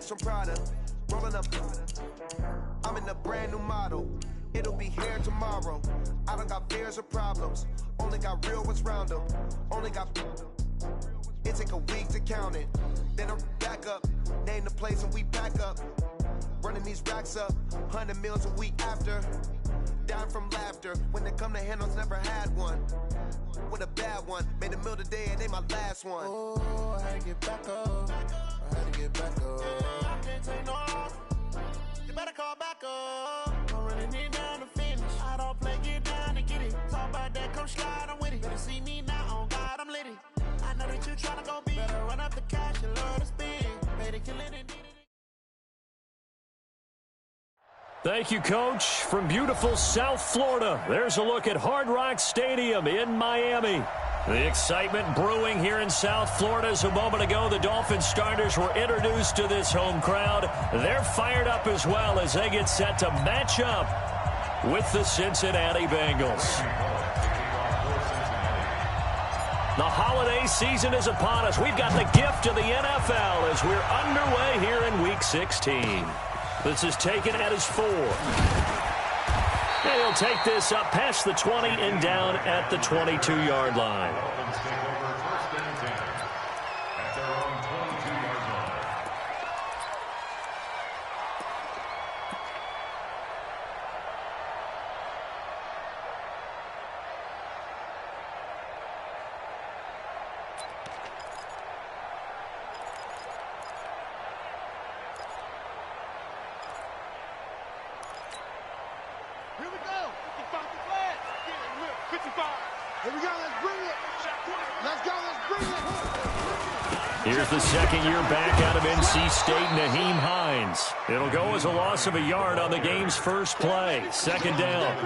From Prada, rolling up. I'm in a brand new model. It'll be here tomorrow. I don't got fears or problems. Only got real ones round them. Only got. It take a week to count it. Then I'm back up. Name the place and we back up. Running these racks up. 100 meals a week after. Down from laughter. When they come to handles, never had one. With a bad one. Made a meal today and they my last one. Oh, I had to get back up. I had to get back up. I can't take no off. You better call back up. I'm running it down to finish. I don't play, get down to get it. Talk about that, come slide, I'm with it. Better see me now, on God, I'm litty. I know that you tryna go big. Better run up the cash, you love to spin. Better kill it and did it. Thank you, Coach. From beautiful South Florida, there's a look at Hard Rock Stadium in Miami. The excitement brewing here in South Florida. As a moment ago, the Dolphins starters were introduced to this home crowd. They're fired up as well as they get set to match up with the Cincinnati Bengals. The holiday season is upon us. We've got the gift of the NFL as we're underway here in Week 16. This is taken at his 4. And he'll take this up past the 20 and down at the 22-yard line. Here's the second year back out of NC State, Nyheim Hines. It'll go as a loss of a yard on the game's first play. Second down.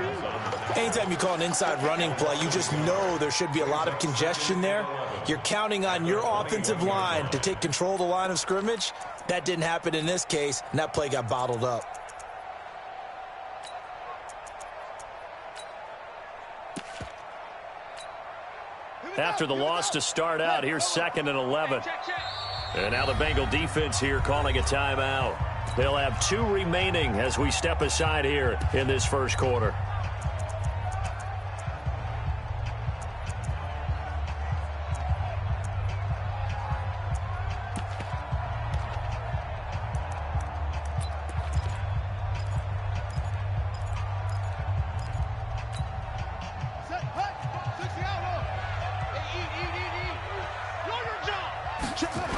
Anytime you call an inside running play, you just know there should be a lot of congestion there. You're counting on your offensive line to take control of the line of scrimmage. That didn't happen in this case, and that play got bottled up. After the loss to start out, here's 2nd and 11. And now the Bengal defense here calling a timeout. They'll have 2 remaining as we step aside here in this first quarter.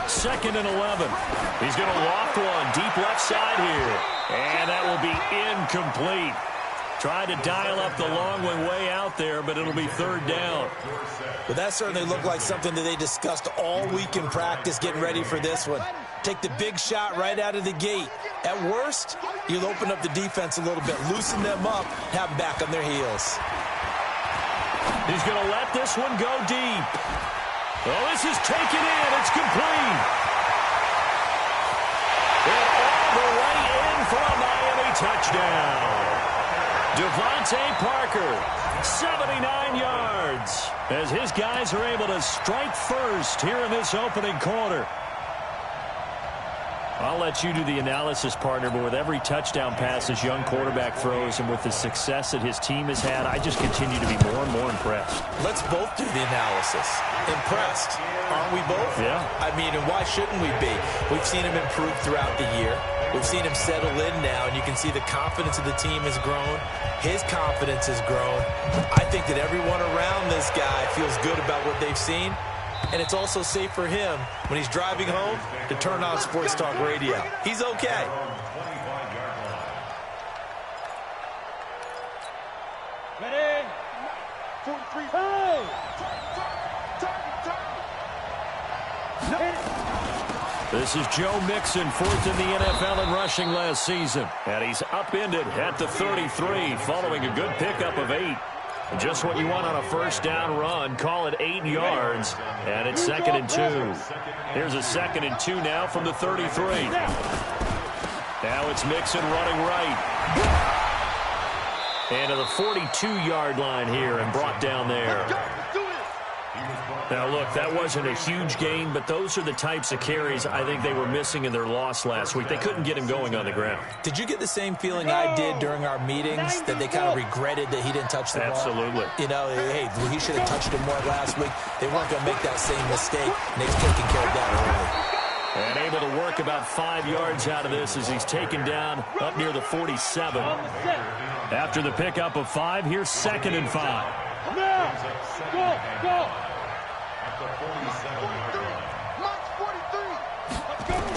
Second and 11. He's going to loft one deep left side here. And that will be incomplete. Tried to dial up the long one way out there, but it'll be 3rd down. But that certainly looked like something that they discussed all week in practice getting ready for this one. Take the big shot right out of the gate. At worst, you'll open up the defense a little bit, loosen them up, have them back on their heels. He's going to let this one go deep. Oh, this is taken in. It's complete. And all the way in for a Miami touchdown. Devontae Parker, 79 yards, as his guys are able to strike first here in this opening quarter. I'll let you do the analysis, partner, but with every touchdown pass his young quarterback throws and with the success that his team has had, I just continue to be more and more impressed. Let's both do the analysis. Impressed. Aren't we both? Yeah. I mean, and why shouldn't we be? We've seen him improve throughout the year. We've seen him settle in now, and you can see the confidence of the team has grown. His confidence has grown. I think that everyone around this guy feels good about what they've seen. And it's also safe for him when he's driving home to turn on Sports Talk Radio. He's okay. Ready? 43. Hey! This is Joe Mixon, 4th in the NFL in rushing last season. And he's upended at the 33 following a good pickup of 8. Just what you want on a first down run. Call it 8 yards, and it's 2nd and 2. Here's a 2nd and 2 now from the 33. Now it's Mixon running right. And to the 42-yard line here and brought down there. Now, look, that wasn't a huge gain, but those are the types of carries I think they were missing in their loss last week. They couldn't get him going on the ground. Did you get the same feeling I did during our meetings, that they kind of regretted that he didn't touch the ball? Absolutely. You know, hey, he should have touched it more last week. They weren't going to make that same mistake, and they've taken care of that early. And able to work about 5 yards out of this as he's taken down up near the 47. After the pickup of 5, here's 2nd and 5. Go!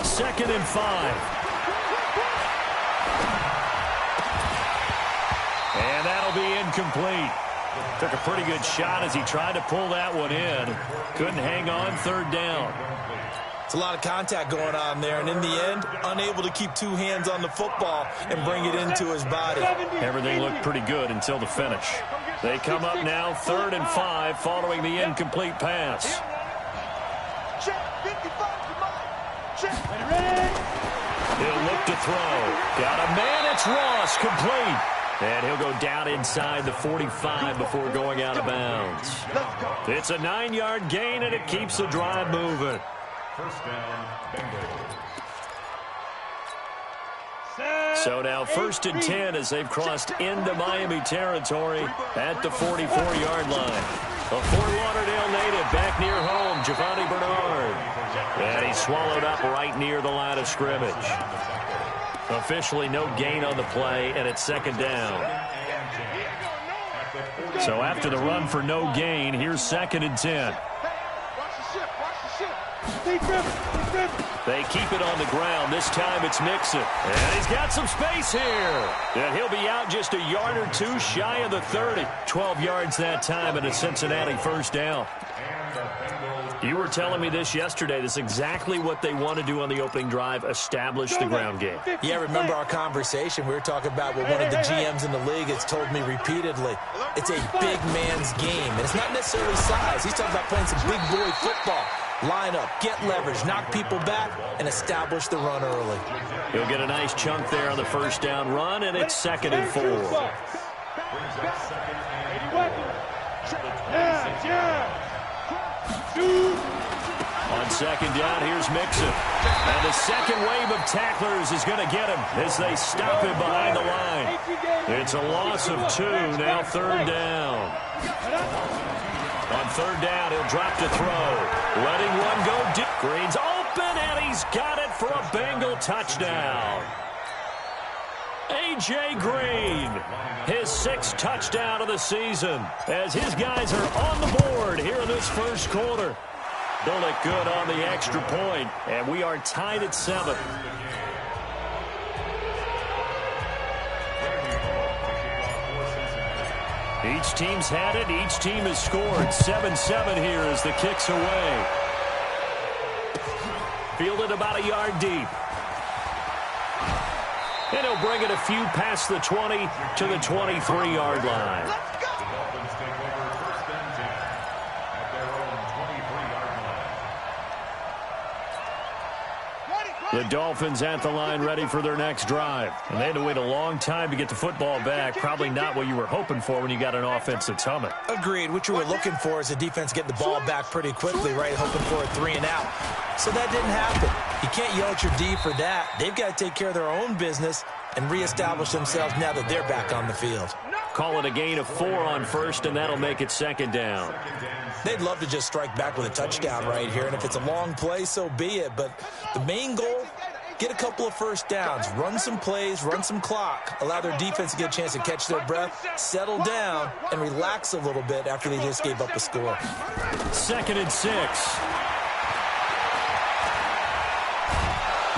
2nd and 5. And that'll be incomplete. Took a pretty good shot as he tried to pull that one in. Couldn't hang on, 3rd down. It's a lot of contact going on there, and in the end, unable to keep 2 hands on the football and bring it into his body. Everything looked pretty good until the finish. They come up now, 3rd and 5, following the incomplete pass. He'll look to throw. Got a man, it's Ross, complete. And he'll go down inside the 45 before going out of bounds. It's a 9-yard gain, and it keeps the drive moving. First down, Bengals. So now 1st and 10 as they've crossed into Miami territory at the 44-yard line. A Fort Lauderdale native back near home, Giovanni Bernard. And he's swallowed up right near the line of scrimmage. Officially no gain on the play, and it's 2nd down. So after the run for no gain, here's 2nd and 10. They keep it on the ground. This time it's Mixon. And he's got some space here. And he'll be out just a yard or two shy of the 30. 12 yards that time and a Cincinnati 1st down. You were telling me this yesterday. This is exactly what they want to do on the opening drive, establish the ground game. Yeah, remember our conversation. We were talking about what one of the GMs in the league has told me repeatedly. It's a big man's game, and it's not necessarily size. He's talking about playing some big boy football. Line up, get leverage, knock people back, and establish the run early. He'll get a nice chunk there on the 1st down run, and it's 2nd and 4. On 2nd down, here's Mixon. And the second wave of tacklers is going to get him as they stop him behind the line. It's a loss of 2, now 3rd down. On 3rd down, he'll drop to throw. Letting one go deep. Green's open, and he's got it for a Bengal touchdown. A.J. Green, his 6th touchdown of the season, as his guys are on the board here in this 1st quarter. Bullock good on the extra point, and we are tied at 7. Each team's had it. Each team has scored. 7-7 here as the kick's away. Fielded about a yard deep. And he'll bring it a few past the 20 to the 23-yard line. The Dolphins at the line ready for their next drive. And they had to wait a long time to get the football back. Probably not what you were hoping for when you got an offense that's humming. Agreed. What you were looking for is a defense getting the ball back pretty quickly, right? Hoping for a 3 and out. So that didn't happen. You can't yell at your D for that. They've got to take care of their own business and reestablish themselves now that they're back on the field. Call it a gain of 4 on 1st, and that'll make it 2nd down. They'd love to just strike back with a touchdown right here, and if it's a long play, so be it. But the main goal, get a couple of 1st downs, run some plays, run some clock, allow their defense to get a chance to catch their breath, settle down, and relax a little bit after they just gave up a score. 2nd and 6.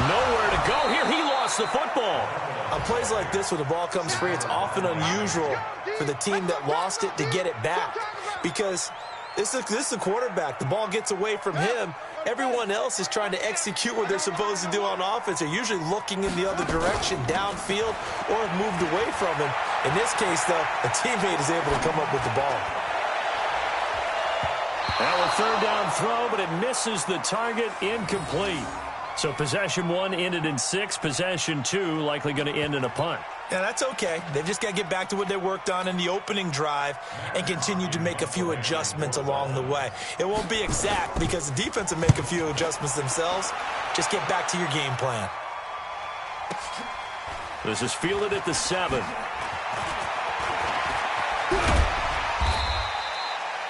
Nowhere to go here. He lost the football. On plays like this, when the ball comes free, it's often unusual for the team that lost it to get it back. Because this is a quarterback. The ball gets away from him. Everyone else is trying to execute what they're supposed to do on offense. They're usually looking in the other direction, downfield, or have moved away from him. In this case, though, a teammate is able to come up with the ball. Now a 3rd down throw, but it misses the target, incomplete. So possession 1 ended in 6. Possession 2 likely going to end in a punt. Yeah, that's okay. They've just got to get back to what they worked on in the opening drive and continue to make a few adjustments along the way. It won't be exact because the defense will make a few adjustments themselves. Just get back to your game plan. This is fielded at the 7.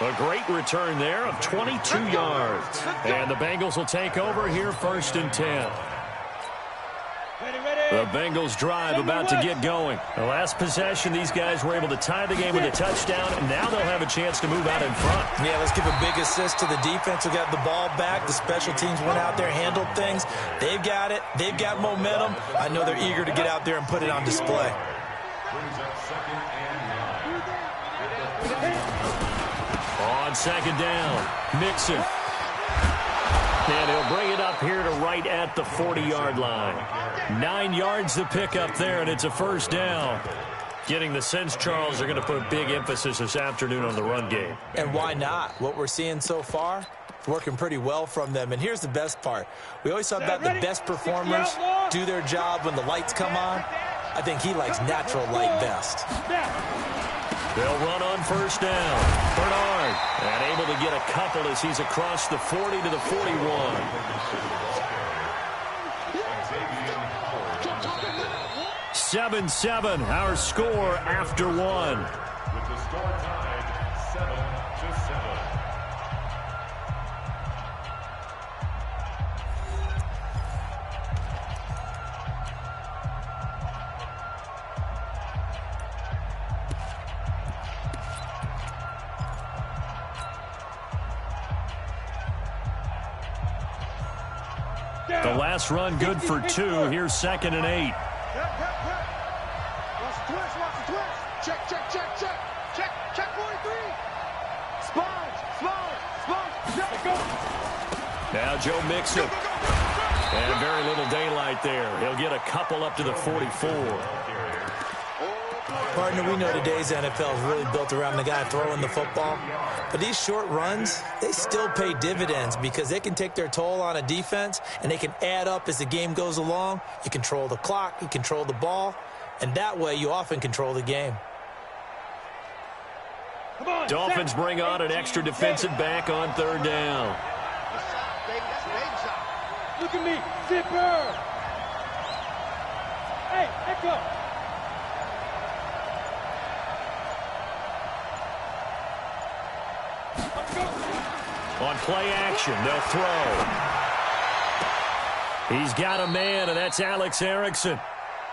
A great return there of 22 yards. And the Bengals will take over here 1st and 10. The Bengals drive about to get going. The last possession, these guys were able to tie the game with a touchdown, and now they'll have a chance to move out in front. Yeah, let's give a big assist to the defense who got the ball back. The special teams went out there, handled things. They've got it. They've got momentum. I know they're eager to get out there and put it on display. On 2nd down, Mixon. And he'll bring it up here to right at the 40-yard line. 9 yards to pick up there, and it's a 1st down. Getting the sense Charles are going to put big emphasis this afternoon on the run game. And why not? What we're seeing so far, working pretty well from them. And here's the best part. We always talk about the best performers do their job when the lights come on. I think he likes natural light best. They'll run on 1st down. Bernard, and able to get a couple as he's across the 40 to the 41. 7-7, our score after one. With the score tied 7-7. The last run good for 2. Here's 2nd and 8. Watch the twist, watch the twist. Check, check, check, check. Check, check 43. Sponge, sponge, sponge. Go. Now Joe Mixon. And very little daylight there. He'll get a couple up to the 44. Partner, we know today's NFL is really built around the guy throwing the football. But these short runs, they still pay dividends because they can take their toll on a defense, and they can add up as the game goes along. You control the clock, you control the ball, and that way you often control the game. Dolphins bring on an extra defensive back on 3rd down. Look at me, zipper. Hey, Echo. On play action, they'll throw. He's got a man, and that's Alex Erickson.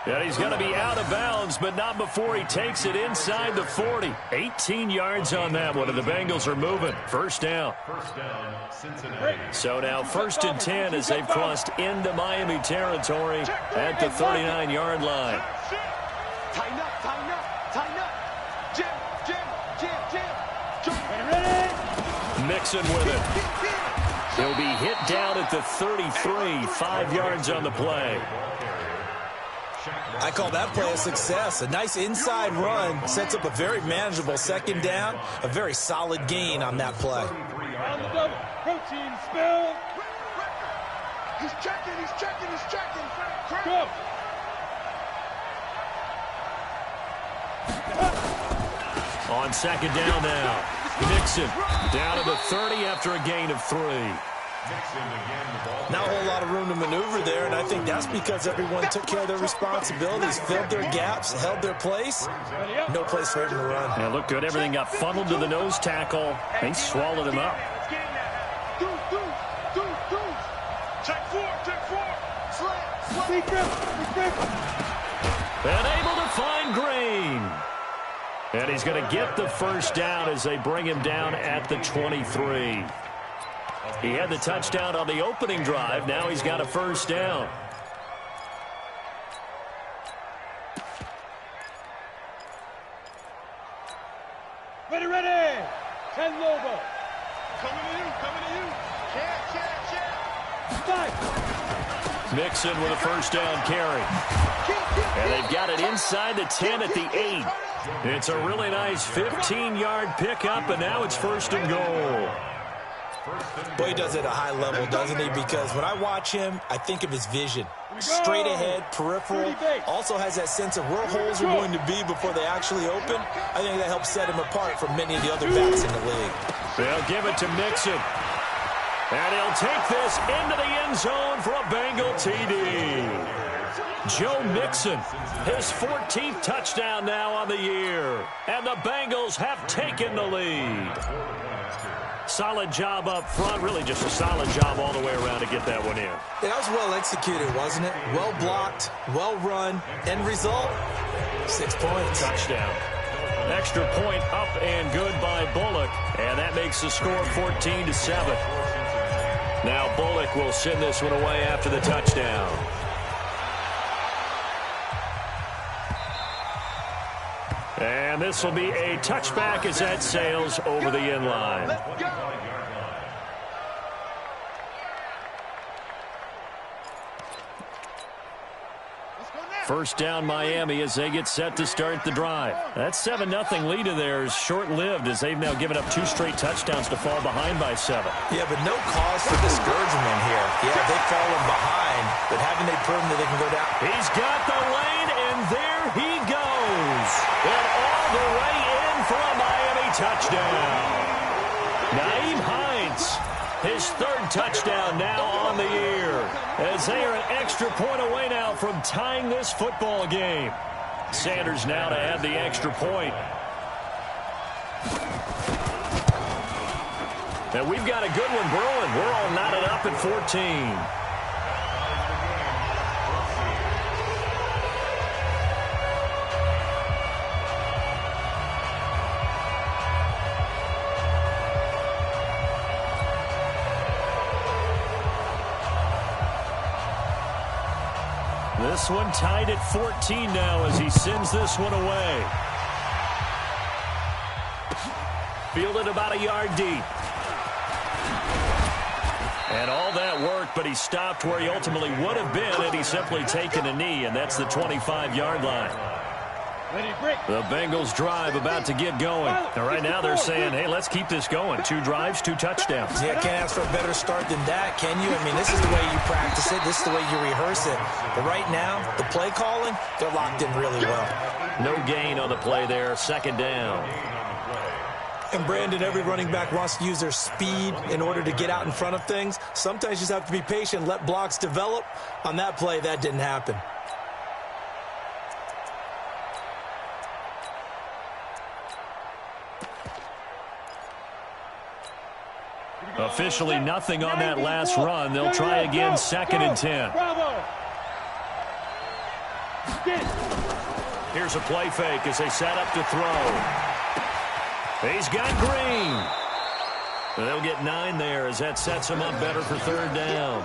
And he's going to be out of bounds, but not before he takes it inside the 40. 18 yards on that one, and the Bengals are moving. First down. First down, Cincinnati. So now 1st and 10 as they've crossed into Miami territory at the 39-yard line. Tighten up, tighten up, tighten up. Jim, Jim, Jim, Jim. Ready? Mixon with it. He'll be hit down at the 33, 5 yards on the play. I call that play a success. A nice inside run sets up a very manageable 2nd down, a very solid gain on that play. On the double. Protein spill. He's checking, he's checking, he's checking. Go. On 2nd down now. Mixon down to the 30 after a gain of 3. Not a whole lot of room to maneuver there, and I think that's because everyone took care of their responsibilities, filled their gaps, held their place. No place for him to run. Yeah, looked good. Everything got funneled to the nose tackle. They swallowed him up. Check 4, check 4. Slant. And able to find Green. And he's going to get the first down as they bring him down at the 23. He had the touchdown on the opening drive. Now he's got a first down. Ready, ready. 10 Lobo. Coming to you, coming to you. Check. Mixon with a first down carry. And they've got it inside the 10 at the 8. It's a really nice 15-yard pickup, and now it's 1st and goal. Boy, he does it at a high level, doesn't he? Because when I watch him, I think of his vision. Straight ahead, peripheral. Also has that sense of where holes are going to be before they actually open. I think that helps set him apart from many of the other backs in the league. They'll give it to Mixon. And he'll take this into the end zone for a Bengal TD. Joe Mixon, his 14th touchdown now on the year. And the Bengals have taken the lead. Solid job up front. Really just a solid job all the way around to get that one in. Yeah, that was well executed, wasn't it? Well blocked, well run. End result, 6 points. Touchdown. Extra point up and good by Bullock. And that makes the score 14-7. Now Bullock will send this one away after the touchdown. And this will be a touchback as that sails over the end line. First down Miami as they get set to start the drive. That 7-0 lead of theirs short-lived as they've now given up 2 straight touchdowns to fall behind by 7. Yeah, but no cause for discouragement here. Yeah, they've fallen behind, but haven't they proven that they can go down? He's got the lane, and there he goes. And all the way in for a Miami touchdown. Nyheim Hines His third touchdown now on the year, as they are an extra point away now from tying this football game. Sanders now to add the extra point. And we've got a good one brewing. We're all knotted up at 14. This one tied at 14 now as he sends this one away. Fielded about a yard deep. And all that work, but he stopped where he ultimately would have been had he simply taken a knee, and that's the 25-yard line. The Bengals drive about to get going. And right now they're saying, hey, let's keep this going. 2 drives, 2 touchdowns. Yeah, can't ask for a better start than that, can you? I mean, this is the way you practice it. This is the way you rehearse it. But right now, the play calling, they're locked in really well. No gain on the play there. Second down. And, Brandon, every running back wants to use their speed in order to get out in front of things. Sometimes you just have to be patient, let blocks develop. On that play, that didn't happen. Officially nothing on that last run. They'll try again, 2nd and 10. Here's a play fake as they set up to throw. He's got Green. They'll get 9 there as that sets him up better for 3rd down.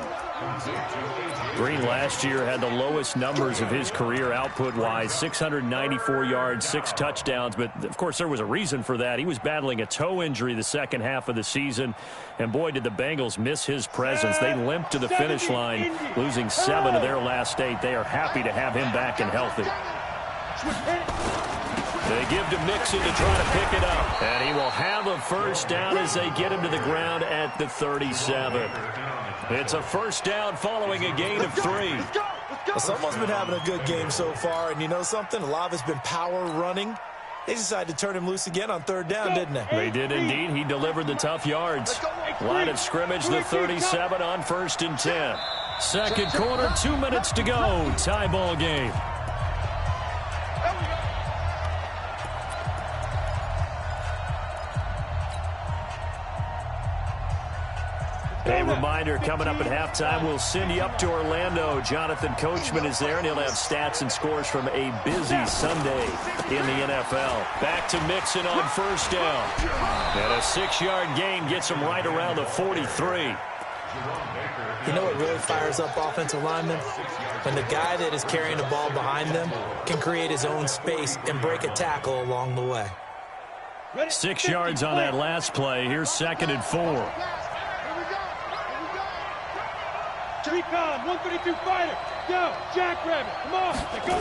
Green last year had the lowest numbers of his career output-wise, 694 yards, 6 touchdowns. But, of course, there was a reason for that. He was battling a toe injury the second half of the season. And, boy, did the Bengals miss his presence. They limped to the finish line, losing 7 of their last 8. They are happy to have him back and healthy. They give to Mixon to try to pick it up. And he will have a first down as they get him to the ground at the 37. It's a first down following a gain of 3. Well, someone's been having a good game so far, and you know something? A lot of it's been power running. They decided to turn him loose again on 3rd down, didn't they? They did indeed. He delivered the tough yards. Line of scrimmage, the 37 on 1st and 10. Second quarter, 2 minutes to go. Tie ball game. A reminder, coming up at halftime, we'll send you up to Orlando. Jonathan Coachman is there, and he'll have stats and scores from a busy Sunday in the NFL. Back to Mixon on first down. And a 6-yard gain gets him right around the 43. You know what really fires up offensive linemen? When the guy that is carrying the ball behind them can create his own space and break a tackle along the way. 6 yards on that last play. Here's 2nd and 4. Recon, 132 fighter. Go, Jackrabbit. Come on, let's go.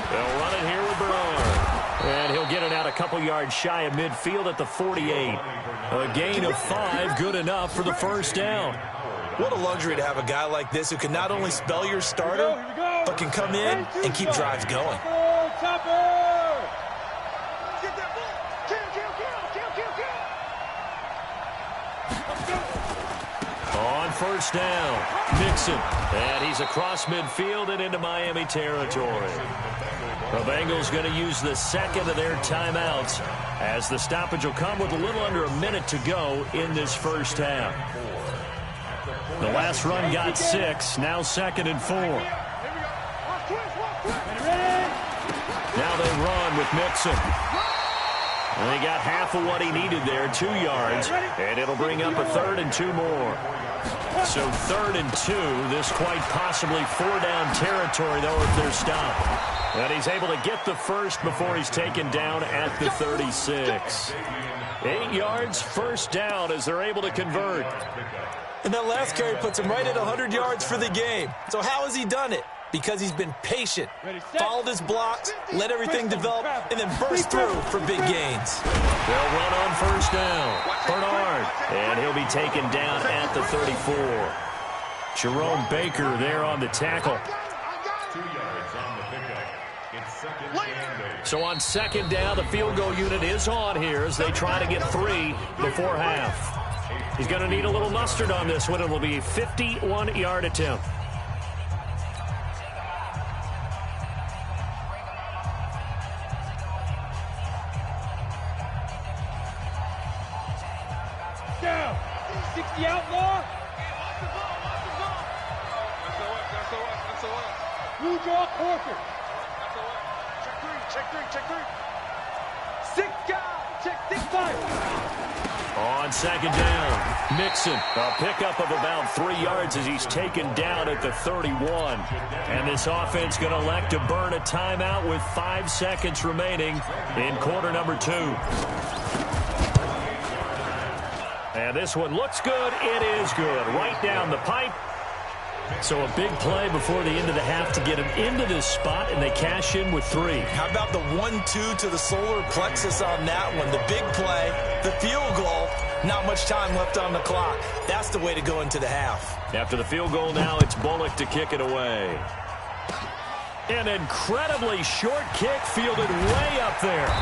They'll run it here with Bernard. And he'll get it out a couple yards shy of midfield at the 48. A gain of 5, good enough for the first down. What a luxury to have a guy like this who can not only spell your starter, but can come in and keep drives going. On first down, Mixon. And he's across midfield and into Miami territory. The Bengals going to use the second of their timeouts as the stoppage will come with a little under a minute to go in this first half. The last run got 6, now 2nd and 4. Now they run with Mixon. And he got half of what he needed there, 2 yards, and it'll bring up a 3rd and 2 more. So 3rd and 2, this quite possibly 4-down territory, though, if they're stopped. And he's able to get the first before he's taken down at the 36. 8 yards, first down as they're able to convert. And that last carry puts him right at 100 yards for the game. So how has he done it? Because he's been patient, followed his blocks, let everything develop, and then burst through for big gains. They'll run on first down. Bernard, and he'll be taken down at the 34. Jerome Baker there on the tackle. 2 yards on the pickup. It's 2nd down. So on 2nd down, the field goal unit is on here as they try to get 3 before half. He's going to need a little mustard on this one. It will be a 51-yard attempt. Down. 60 outlaw. Blue draw Corker. Check three. 6 guys. Check 6-5. On second down, Mixon, a pickup of about 3 yards as he's taken down at the 31. And this offense going to elect to burn a timeout with 5 seconds remaining in quarter number 2. And this one looks good. It is good. Right down the pipe. So a big play before the end of the half to get them into this spot, and they cash in with 3. How about the 1-2 to the solar plexus on that one? The big play, the field goal, not much time left on the clock. That's the way to go into the half. After the field goal now, it's Bullock to kick it away. An incredibly short kick fielded way up there.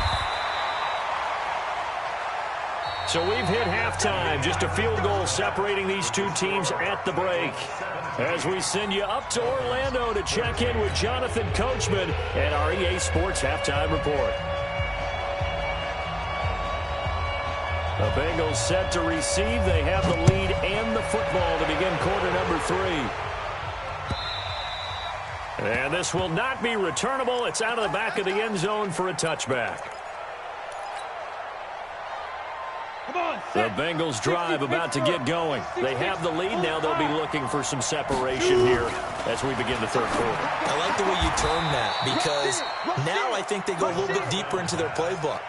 So we've hit halftime. Just a field goal separating these two teams at the break. As we send you up to Orlando to check in with Jonathan Coachman at our EA Sports Halftime Report. The Bengals set to receive. They have the lead and the football to begin quarter number 3. And this will not be returnable. It's out of the back of the end zone for a touchback. The Bengals drive about to get going. They have the lead. Now they'll be looking for some separation here as we begin the third quarter. I like the way you term that because now I think they go a little bit deeper into their playbook.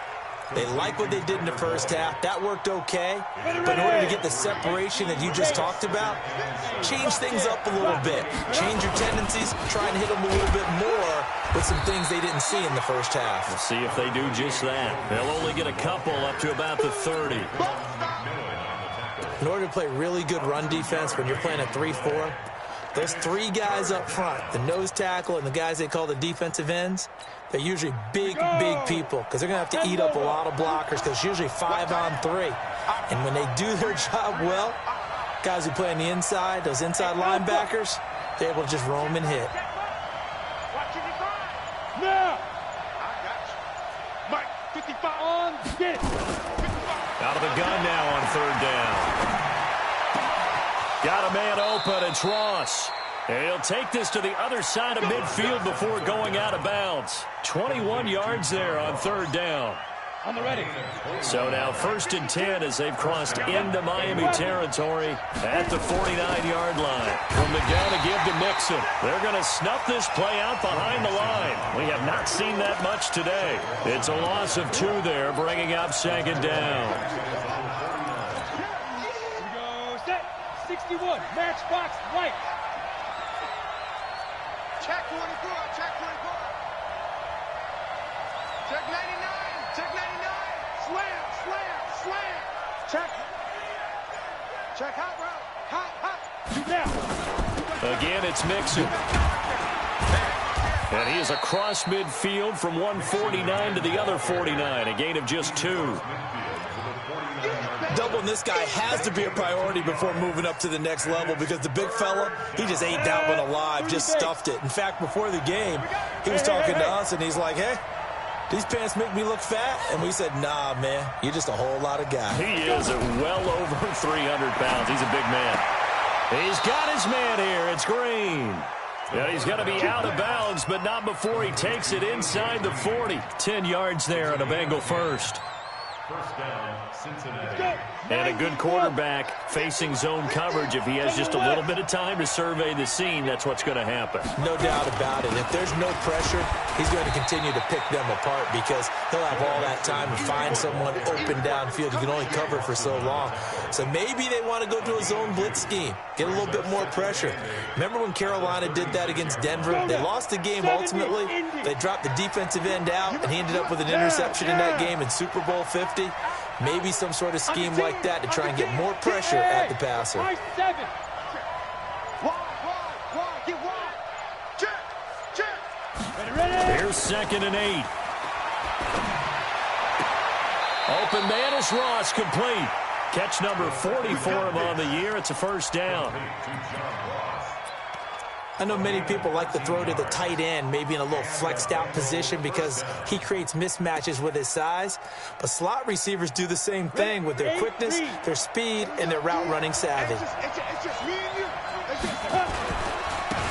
They like what they did in the first half. That worked okay. But in order to get the separation that you just talked about, change things up a little bit. Change your tendencies. Try and hit them a little bit more with some things they didn't see in the first half. We'll see if they do just that. They'll only get a couple up to about the 30. In order to play really good run defense when you're playing a 3-4, those 3 guys up front, the nose tackle and the guys they call the defensive ends, they're usually big people because they're going to have to eat up a lot of blockers because it's usually 5 on 3. And when they do their job well, guys who play on the inside, those inside linebackers, they're able to just roam and hit. Now! Mike, 55 on, get it! Out of the gun now on third down. Got a man open, it's Ross. And he'll take this to the other side of midfield before going out of bounds. 21 yards there on third down. On the ready. So now 1st and 10 as they've crossed into Miami territory at the 49-yard line. From the gun to give to Mixon. They're going to snuff this play out behind the line. We have not seen that much today. It's a loss of 2 there, bringing up second down. Here we go, set. 61, matchbox right. Check 24, check 24. Check 99, check 99. Slam, slam, slam. Check. Check hot route. Hot, hot. Shoot now. Again, it's Mixon. And he is across midfield from 149 to the other 49. A gain of just 2. Doubling this guy has to be a priority before moving up to the next level because the big fella, he just ate that one alive, just stuffed it. In fact, before the game, he was talking to us, and he's like, hey, these pants make me look fat? And we said, nah, man, you're just a whole lot of guy. He is well over 300 pounds. He's a big man. He's got his man here. It's Green. Yeah, he's going to be out of bounds, but not before he takes it inside the 40. 10 yards there on a Bengal first. First down, Cincinnati. And a good quarterback facing zone coverage. If he has just a little bit of time to survey the scene, that's what's going to happen. No doubt about it. If there's no pressure, he's going to continue to pick them apart because he'll have all that time to find someone open downfield. You can only cover for so long. So maybe they want to go to a zone blitz scheme, get a little bit more pressure. Remember when Carolina did that against Denver? They lost the game ultimately. They dropped the defensive end out, and he ended up with an interception in that game in Super Bowl 50. Maybe some sort of scheme like that to try and get more pressure at the passer. Wide, get wide. Check, check. Ready. Here's 2nd and 8. Open man is Ross, complete. Catch number 40 for him on the year. It's a first down. I know many people like to throw to the tight end, maybe in a little flexed out position because he creates mismatches with his size. But slot receivers do the same thing with their quickness, their speed, and their route running savvy. It's just me and you.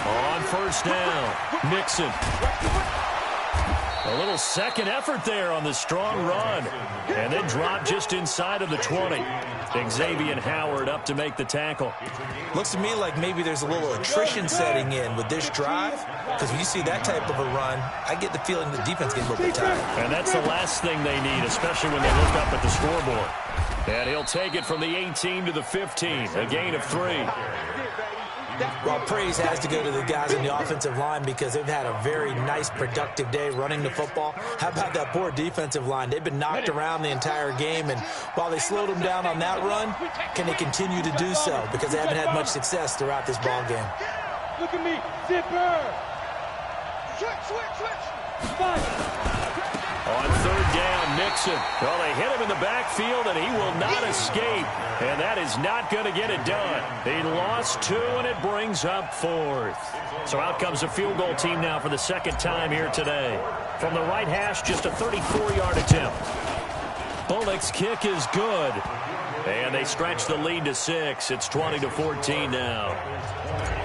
On first down, Mixon. A little second effort there on the strong run. And then drop just inside of the 20. Xavier Howard up to make the tackle. Looks to me like maybe there's a little attrition setting in with this drive. Because when you see that type of a run, I get the feeling the defense gets a little bit tired. And that's the last thing they need, especially when they look up at the scoreboard. And he'll take it from the 18 to the 15. A gain of 3. Well, praise has to go to the guys in the offensive line because they've had a very nice, productive day running the football. How about that poor defensive line? They've been knocked around the entire game, and while they slowed them down on that run, can they continue to do so? Because they haven't had much success throughout this ball game. Look at me, zipper. Switch. On third down, Mixon. Well, they hit him in the backfield, and he will not escape. And that is not going to get it done. He lost 2, and it brings up 4th. So out comes a field goal team now for the second time here today. From the right hash, just a 34-yard attempt. Bullock's kick is good. And they stretch the lead to 6. It's 20-14 now.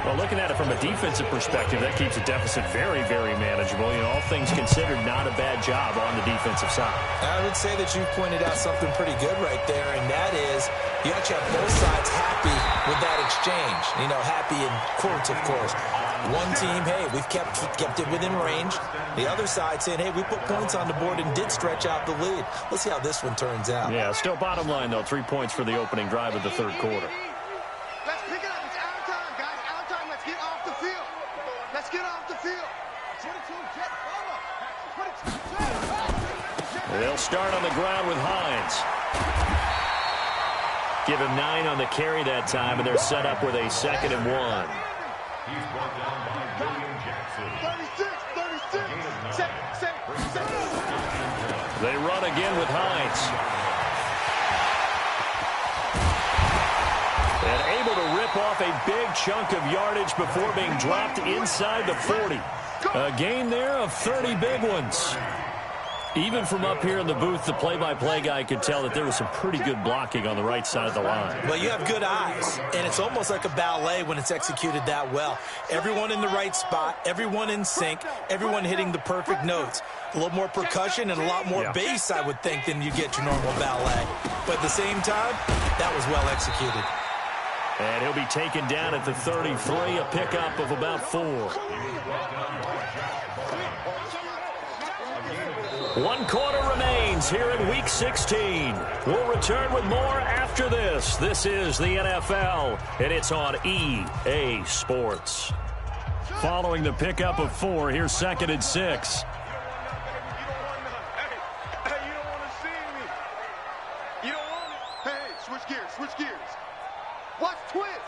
Well, looking at it from a defensive perspective, that keeps the deficit very, very manageable. You know, all things considered, not a bad job on the defensive side. I would say that you pointed out something pretty good right there, and that is you actually have both sides happy with that exchange. You know, happy in quotes, of course. One team, hey, we've kept it within range. The other side saying, hey, we put points on the board and did stretch out the lead. Let's see how this one turns out. Yeah, still bottom line, though, 3 points for the opening drive of the third quarter. Let's pick it up. It's our time, guys. Our time. Let's get off the field. Let's get off the field. 22, jet, follow. They'll start on the ground with Hines. Give him 9 on the carry that time, and they're set up with a 2nd and 1. He's brought down by William Jackson. 36. They run again with Hines. And able to rip off a big chunk of yardage before being dropped inside the 40. A gain there of 30 big ones. Even from up here in the booth, the play-by-play guy could tell that there was some pretty good blocking on the right side of the line. Well, you have good eyes, and it's almost like a ballet when it's executed that well. Everyone in the right spot, everyone in sync, everyone hitting the perfect notes. A little more percussion and a lot more bass, I would think, than you get your normal ballet. But at the same time, that was well executed. And he'll be taken down at the 33, a pickup of about 4. 1 quarter remains here in Week 16. We'll return with more after this. This is the NFL, and it's on EA Sports. Following the pickup of 4, here's 2nd and 6. Hey, you don't want to see me. You don't want it. Hey, switch gears. Watch twist.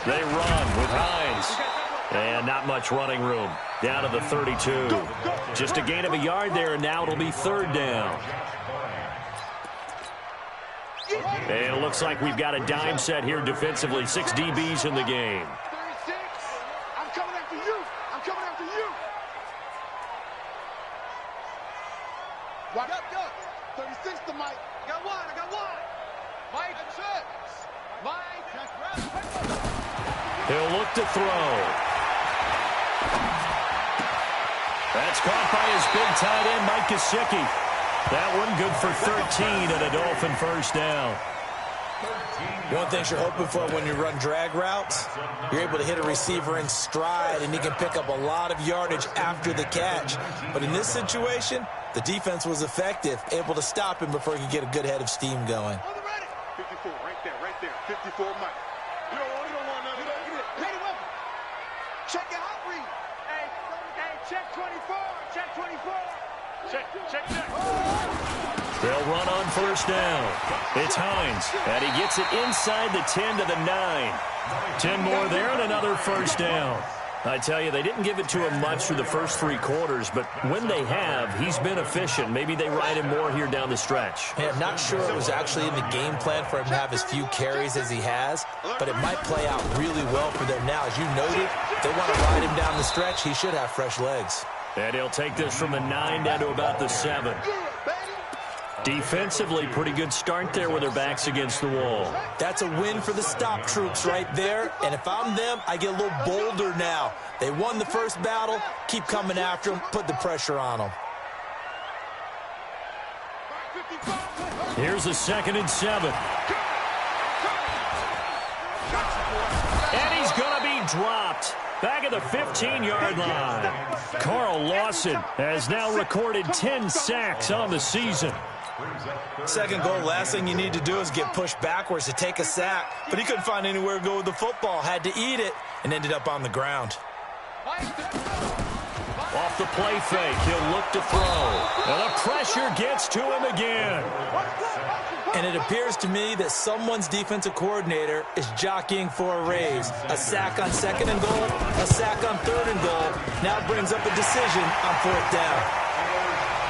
They run with Hines. And not much running room. Down to the 32. Just a gain of a yard there, and now it'll be 3rd down. And it looks like we've got a dime set here defensively. 6 DBs in the game. 36. I'm coming after you. Watch up. 36 to Mike. I got one. Mike, that's it. Mike. He'll look to throw. That's caught by his big tight end, Mike Gesicki. That one good for 13 and a Dolphin first down. One thing you're hoping for when you run drag routes, you're able to hit a receiver in stride, and he can pick up a lot of yardage after the catch. But in this situation, the defense was effective, able to stop him before he could get a good head of steam going. 54, right there. 54, Mike. You don't want nothing. Get it. Check your hot read. Hey, check 24. Check. They'll run on first down. It's Hines, and he gets it inside the 10 to the 9. 10 more there and another first down. I tell you, they didn't give it to him much through the first 3 quarters, but when they have, he's been efficient. Maybe they ride him more here down the stretch. Yeah, I'm not sure it was actually in the game plan for him to have as few carries as he has, but it might play out really well for them now. As you noted, if they want to ride him down the stretch, he should have fresh legs. And he'll take this from the 9 down to about the 7. Defensively, pretty good start there with their backs against the wall. That's a win for the stop troops right there. And if I'm them, I get a little bolder now. They won the first battle. Keep coming after them. Put the pressure on them. Here's a 2nd and 7. And he's going to be dropped. Back at the 15-yard line. Carl Lawson has now recorded 10 sacks on the season. Second goal, last thing you need to do is get pushed backwards to take a sack. But he couldn't find anywhere to go with the football. Had to eat it and ended up on the ground. Off the play fake, he'll look to throw. And the pressure gets to him again. And it appears to me that someone's defensive coordinator is jockeying for a raise. A sack on 2nd and goal, a sack on 3rd and goal. Now brings up a decision on 4th down.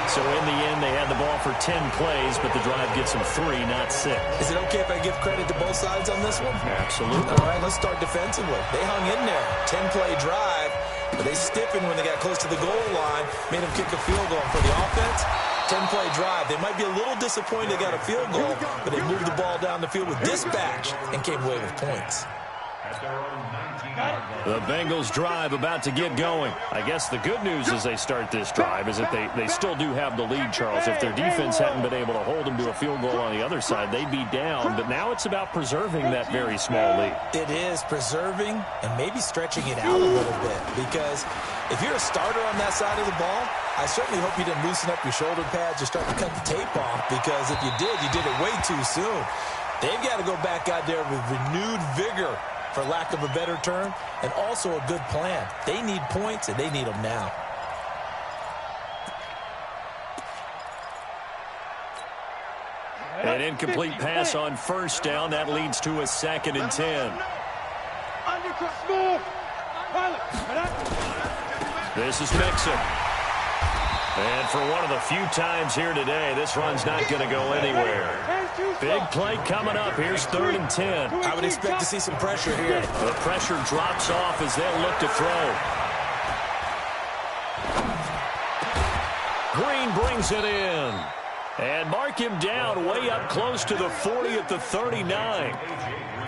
So in the end, they had the ball for 10 plays, but the drive gets them 3, not 6. Is it okay if I give credit to both sides on this one? Absolutely. All right, let's start defensively. They hung in there. 10-play drive, but they stiffened when they got close to the goal line, made them kick a field goal. For the offense, 10-play drive. They might be a little disappointed they got a field goal, but they moved the ball down the field with dispatch and came away with points. The Bengals drive about to get going. I guess the good news as they start this drive is that they still do have the lead, Charles. If their defense hadn't been able to hold them to a field goal on the other side, they'd be down. But now it's about preserving that very small lead. It is preserving and maybe stretching it out a little bit, because if you're a starter on that side of the ball, I certainly hope you didn't loosen up your shoulder pads or start to cut the tape off, because if you did it way too soon. They've got to go back out there with renewed vigor, for lack of a better term, and also a good plan. They need points, and they need them now. An incomplete pass on 1st down. That leads to a 2nd and 10. This is Mixon. And for one of the few times here today, this run's not going to go anywhere. Big play coming up. Here's 3rd and 10. I would expect to see some pressure here. The pressure drops off as they'll look to throw. Green brings it in. And mark him down way up close to the 40 at the 39.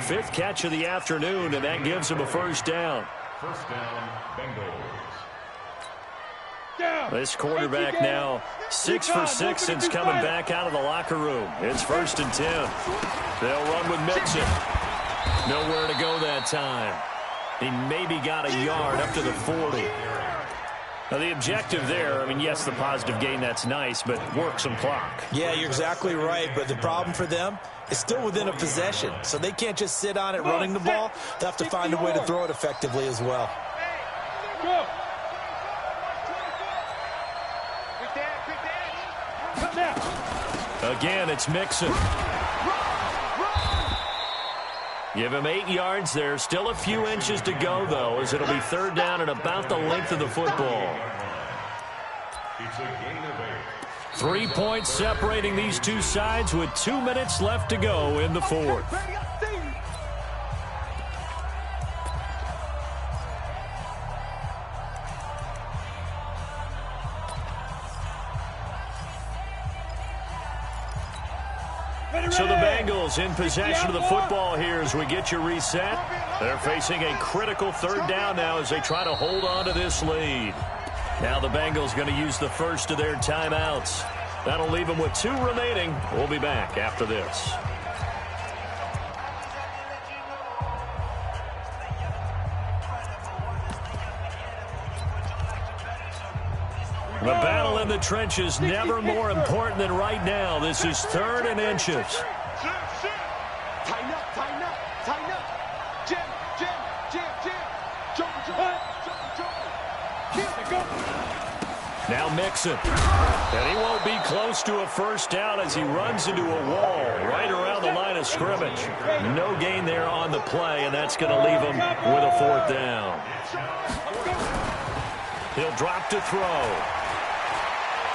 5th catch of the afternoon, and that gives him a 1st down. 1st down, Bengals. This quarterback now 6 for 6 since coming back out of the locker room. It's 1st and 10. They'll run with Mixon. Nowhere to go that time. He maybe got a yard up to the 40. Now the objective there, I mean, yes, the positive gain, that's nice, but work some clock. Yeah, you're exactly right, but the problem for them is still within a possession, so they can't just sit on it running the ball. They have to find a way to throw it effectively as well. Go. Again, it's Mixon. Give him 8 yards there. Still a few inches to go, though, as it'll be 3rd down and about the length of the football. It's a gain of 8. 3 points separating these two sides with 2 minutes left to go in the 4th. So the Bengals in possession of the football here as we get you reset. They're facing a critical 3rd down now as they try to hold on to this lead. Now the Bengals going to use the first of their timeouts. That'll leave them with 2 remaining. We'll be back after this. The battle in the trenches never more important than right now. This is 3rd and inches. Tighten up, tighten up, tighten up. Jam, jam, jam, jam. Jump. Now Mixon. And he won't be close to a 1st down as he runs into a wall right around the line of scrimmage. No gain there on the play, and that's going to leave him with a 4th down. He'll drop to throw.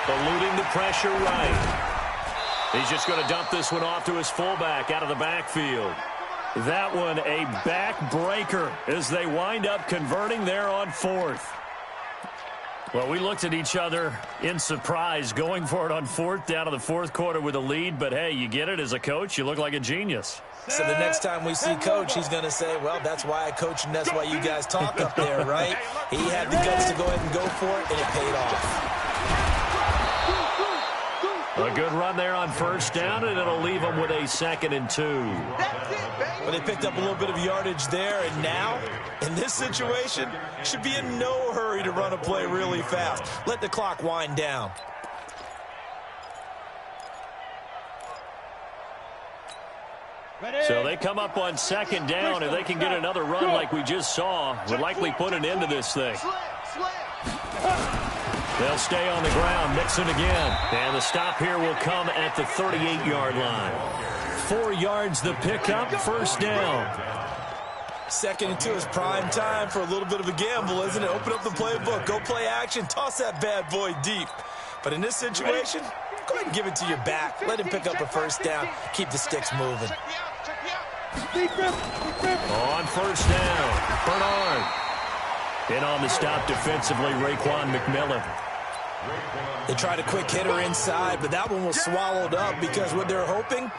Eluding the pressure right. He's just going to dump this one off to his fullback out of the backfield. That one a backbreaker as they wind up converting there on 4th. Well, we looked at each other in surprise going for it on 4th down to the 4th quarter with a lead. But, hey, you get it as a coach. You look like a genius. So the next time we see Coach, he's going to say, well, that's why I coach and that's why you guys talk up there, right? He had the guts to go ahead and go for it, and it paid off. A good run there on 1st down, and it'll leave them with a 2nd and 2. Well, they picked up a little bit of yardage there, and now, in this situation, should be in no hurry to run a play really fast. Let the clock wind down. So they come up on 2nd down. If they can get another run like we just saw, would likely put an end to this thing. They'll stay on the ground, Mixon again. And the stop here will come at the 38-yard line. 4 yards the pickup, 1st down. 2nd and 2 is prime time for a little bit of a gamble, isn't it? Open up the playbook, go play action, toss that bad boy deep. But in this situation, go ahead and give it to your back. Let him pick up a 1st down. Keep the sticks moving. On 1st down, Bernard. And on the stop defensively, Raekwon McMillan. They tried a quick hitter inside, but that one was swallowed up because what they're hoping,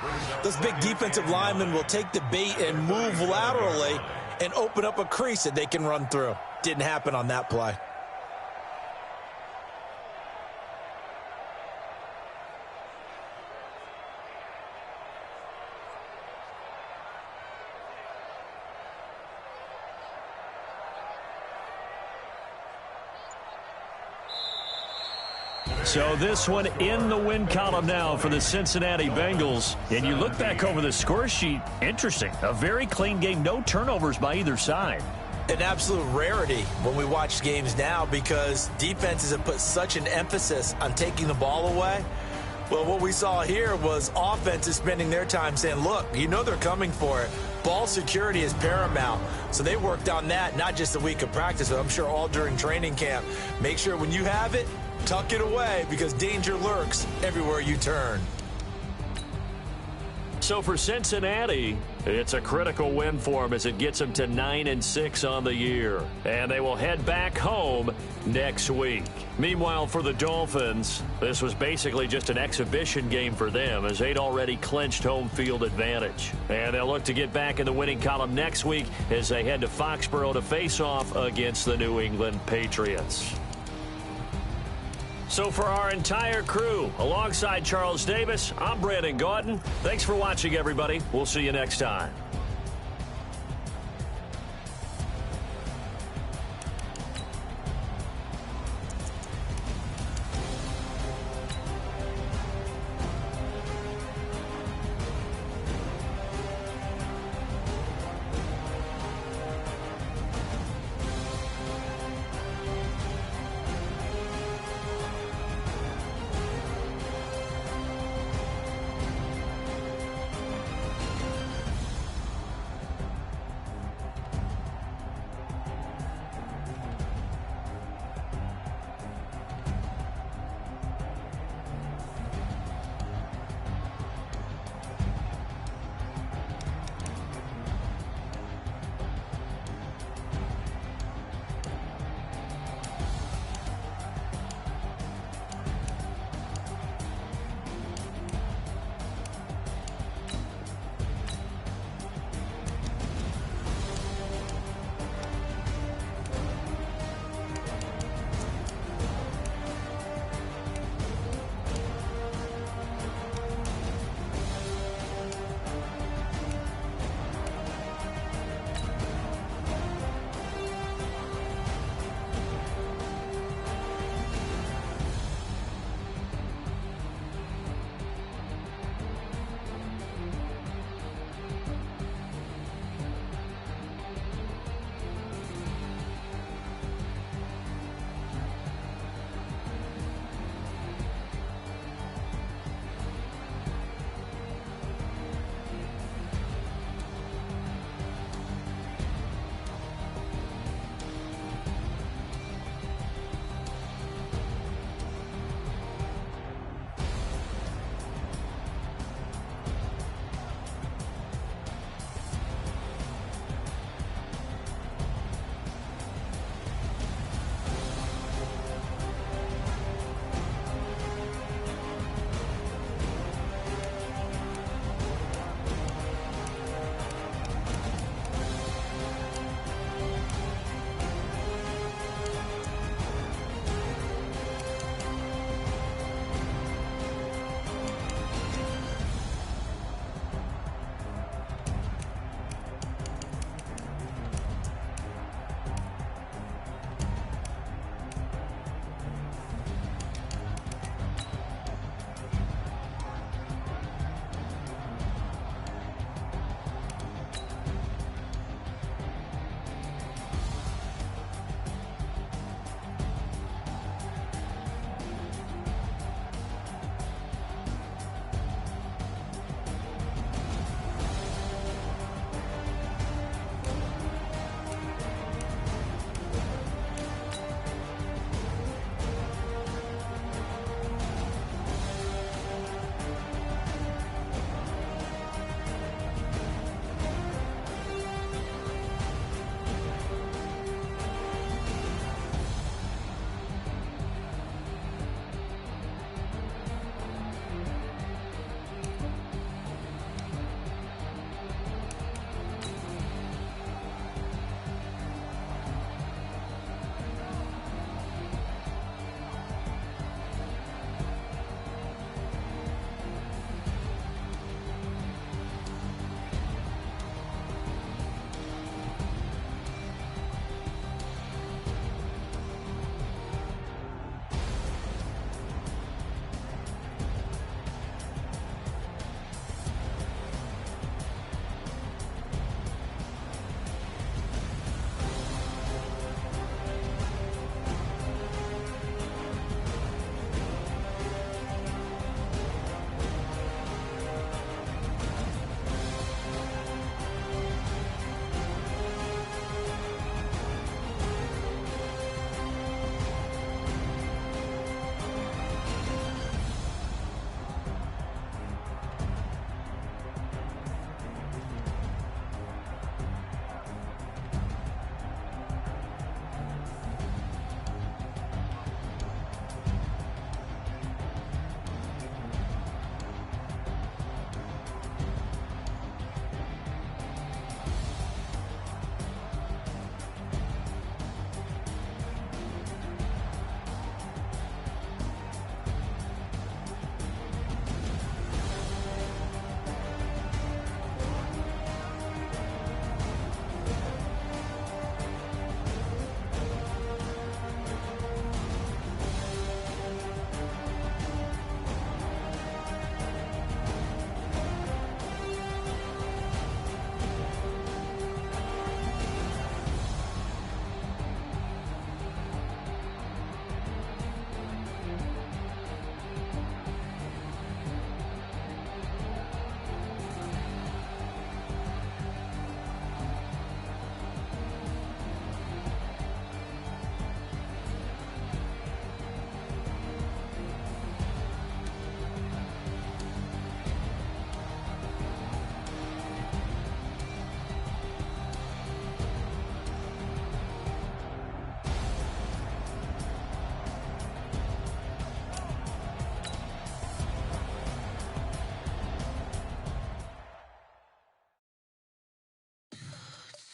those big defensive linemen will take the bait and move laterally and open up a crease that they can run through. Didn't happen on that play. So this one in the win column now for the Cincinnati Bengals. And you look back over the score sheet, interesting. A very clean game, no turnovers by either side. An absolute rarity when we watch games now because defenses have put such an emphasis on taking the ball away. Well, what we saw here was offenses spending their time saying, look, you know they're coming for it. Ball security is paramount. So they worked on that, not just a week of practice, but I'm sure all during training camp. Make sure when you have it, tuck it away because danger lurks everywhere you turn. So for Cincinnati, it's a critical win for them as it gets them to 9-6 on the year. And they will head back home next week. Meanwhile, for the Dolphins, this was basically just an exhibition game for them as they'd already clinched home field advantage. And they'll look to get back in the winning column next week as they head to Foxborough to face off against the New England Patriots. So for our entire crew, alongside Charles Davis, I'm Brandon Gaudin. Thanks for watching, everybody. We'll see you next time.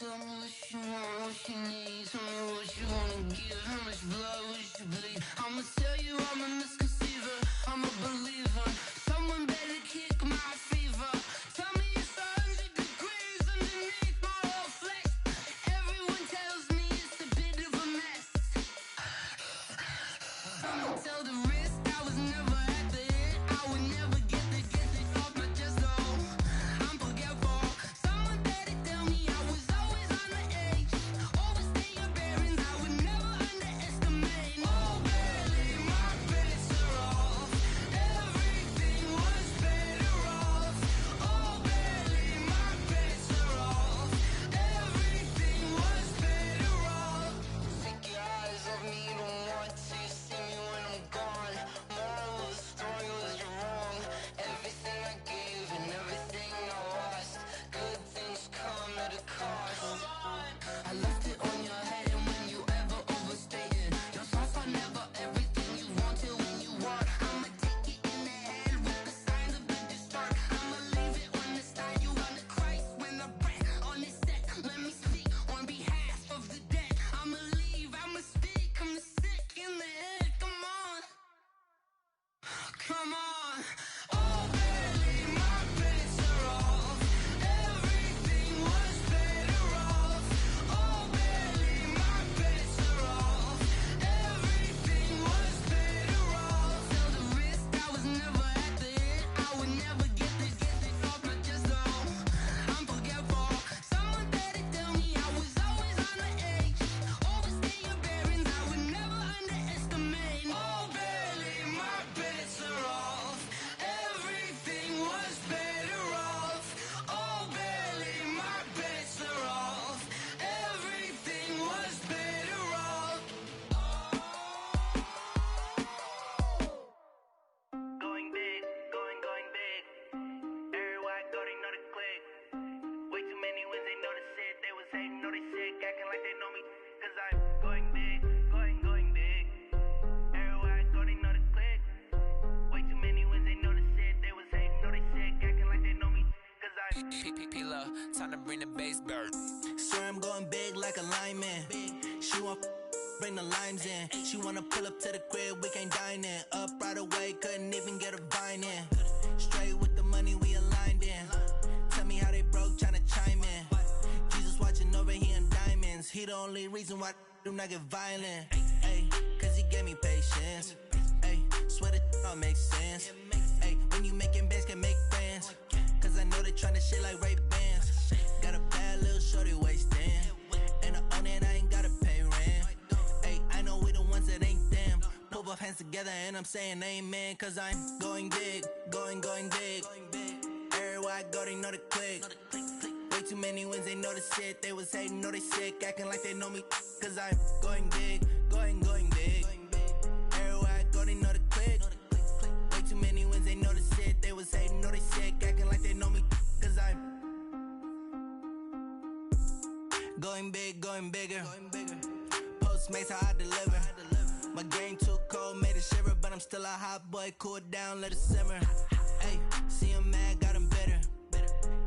Tell me what you want, what you need. Tell me what you wanna give. How much blood would you bleed? I'ma tell you I'm a misconceiver. I'm a believer. Someone better kick my fever. Tell me it's 100 degrees underneath my whole flesh. Everyone tells me it's a bit of a mess. I'ma tell the risk I was never at the end. I would never get it off my chest. Oh, I'm forgetful. Someone better tell me I was always on the edge. Overstay your bearings. I would never underestimate. Oh, barely my bets are off. Everything was better off. Oh, barely my bets are off. Everything was better off. Take your eyes off me, you don't want to see me when I'm gone. Moral of the story was you're wrong. Everything I gave and everything I lost. Good things come at a cost. I left it on your head, and when you ever overstay it, your thoughts are never everything you want till when you want. I'ma take it in the head with the signs of the distort. I'ma leave it on the side. You on the Christ when the breath on this set. Let me speak on behalf of the dead. I'ma leave, I'ma speak. I'm the sick in the head. Come on, come on. Oh, barely my bets are off. Everything was better off. Oh, barely my bets are off. Everything was better off. Tell the risk I was never at the end. I would never get it off my chest. Oh, I'm forgetful. Someone better tell me I was always on the edge. Overstay your bearings. I would never underestimate. Oh, barely my bets are off. Everything was better off. Oh, barely my bets are off. Everything was better off. Going big, going big. Everywhere I go, they know the click. Way too many wins, they know the shit. They was hating, know they sick, acting like they know me. Cause I'm going big, going big. Everywhere I go, they know the click. Way too many wins, they know the shit. They was hating, know they sick, acting like they know me. Cause I'm P-P-P-Lo, time to bring the bass bird. swear I'm going big like a lineman. She want bring the limes in. She wanna pull up to the crib, we can't dine in. Up right away, couldn't even get a vine in. Straight with the money we aligned in. Tell me how they broke, tryna chime in. Jesus watching over here in diamonds. He the only reason why I do not get violent. Ay, cause he gave me patience. Ay, swear that all makes sense. Ay, when you making bands, can make friends. Cause I know they tryna shit like Ray-Bans. Got a bad little shorty wasting. And I own it, I ain't gotta pay rent. Ay, I know we the ones that ain't them. Pull both hands together and I'm saying amen. Cause I'm going big, going big. Everywhere I go, they know the click. Way too many wins, they know the shit. They was hating, know they sick, acting like they know me. Cause I'm going big, going big. Everywhere I go, they know the click. Way too many wins, they know the shit. They was hating, know they sick, acting like they know me. Cause I'm going big, going bigger. Postmates, how I deliver. My game too cold, made it shiver. But I'm still a hot boy, cool it down, let it simmer. Hey, see him mad, got him bitter.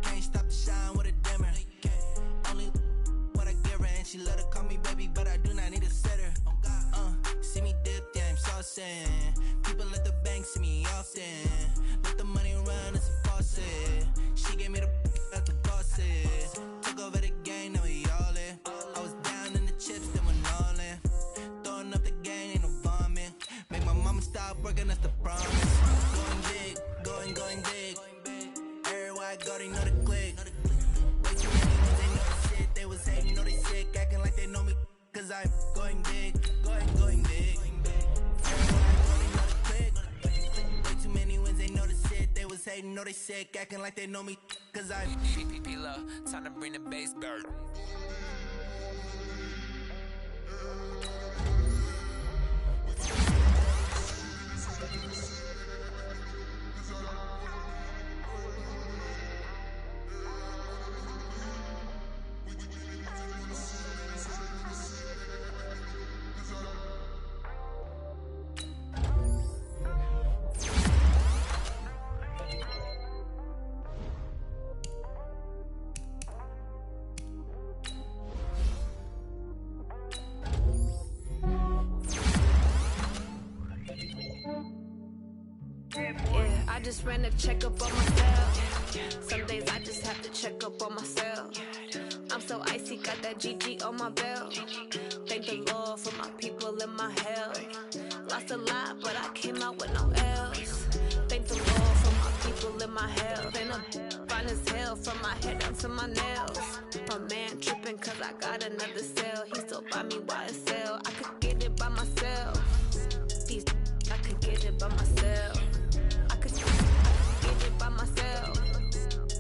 Can't stop the shine with a dimmer. Only what I give her, and she love to call me baby, but I do not need a sitter. See me dip, yeah, I'm saucing. People at the bank see me often. Let the money run, it's a faucet. She gave me the at the bosses. Took over the game, now we all in. I was down in the chips, then went all in. Throwing up the gang, ain't no vomit. Make my mama stop working, that's the promise. Going big, going big. Everywhere I go, they know the click. Way too many ones, they know the shit. They was hating, know they sick, acting like they know me. Cause I'm going big, going big. Everywhere I go, they know the click. Way too many wins, they know the shit. They was hating, know they sick, acting like they know me. Cause I'm P-P-P-Lo, time to bring the bass bird. just ran a checkup on myself. Some days I just have to check up on myself. I'm so icy, got that GG on my belt. Thank the Lord for my people in my health. Lost a lot, but I came out with no L's. Thank the Lord for my people in my health. And I'm fine as hell from my head down to my nails. My man tripping cause I got another cell. He still buy me YSL. I could get it by myself. These I could get it by myself. I could get it by myself.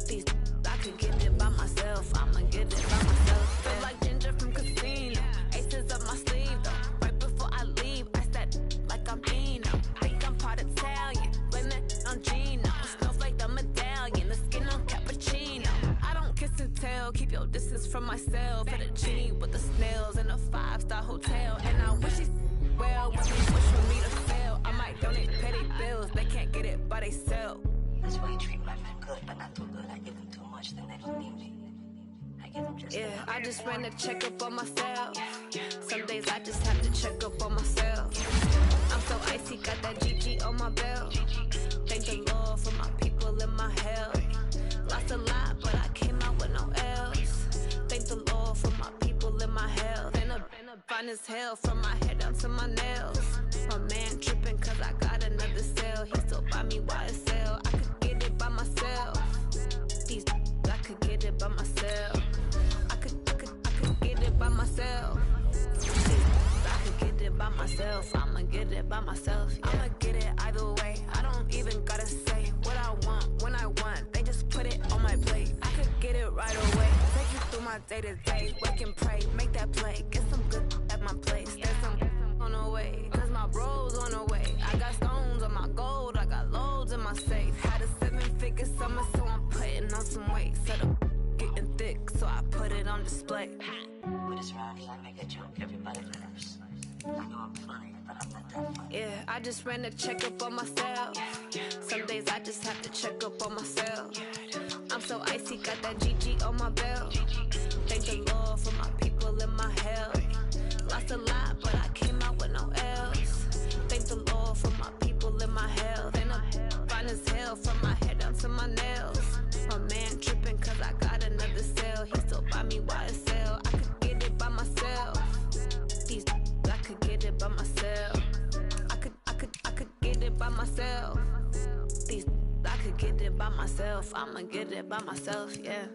These I could get it by myself. I'ma get it by myself. Feel like Ginger from Casino. Aces up my sleeve though. Right before I leave, I said like I'm Dino. Think I'm part Italian. Blame it on Gino. Snowflake the medallion. The skin on cappuccino. I don't kiss and tell. Keep your distance from myself. At a G with the snails in a 5-star hotel. And I wish he's well when they wish for me to fail. I might donate petty bills. They can't get it by they sell. That's why you treat my men good, but not too good. I give them too much, then they don't need me. I give them just yeah, I just ran a checkup on myself. Some days I just have to check up on myself. I'm so icy, got that GG on my belt. Thank the Lord for my people in my health. Lost a lot, but I came out with no L's. Thank the Lord for my people in my health. And I'm fine as hell from my head down to my nails. My man tripping cause I got another cell. He still buy me YSL. I could get it by myself. These I could get it by myself. I could get it by myself. I could get it by myself. I'ma get it by myself. Yeah. I'ma get it either way. I don't even gotta say what I want when I want. They just put it on my plate. I could get it right away. Take you through my day to day. Wake and pray, make that play. Get some good at my place. There's some on the way. Cause my bros on the way. I got stones on my gold. I got loads in my safe. Had a 7-figure summer, so I'm putting on some weight. Set up getting thick, so I put it on display. With this round, I make a joke, everybody laughs. I know I'm funny, but I'm not that funny. Yeah, I just ran a checkup on myself. Some days I just have to check up on myself. I'm so icy, got that GG on my belt. Thank the Lord for my people in my health. Lost a lot, but I came out with no L's. Thank the Lord for my people in my health. And I'm fine as hell from my head down to my nails. My man tripping cause I got another cell. He still buy me YSL. I could get it by myself. These I could get it by myself. I could get it by myself. These I could get it by myself. I'ma get it by myself, yeah.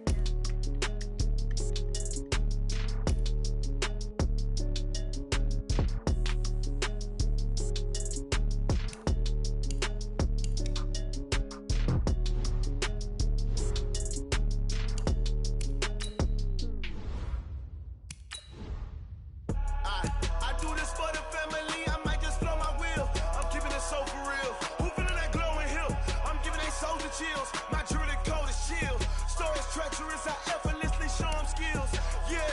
Chills. My jewelry coat is chill. Stories treacherous, I effortlessly show them skills. Yeah.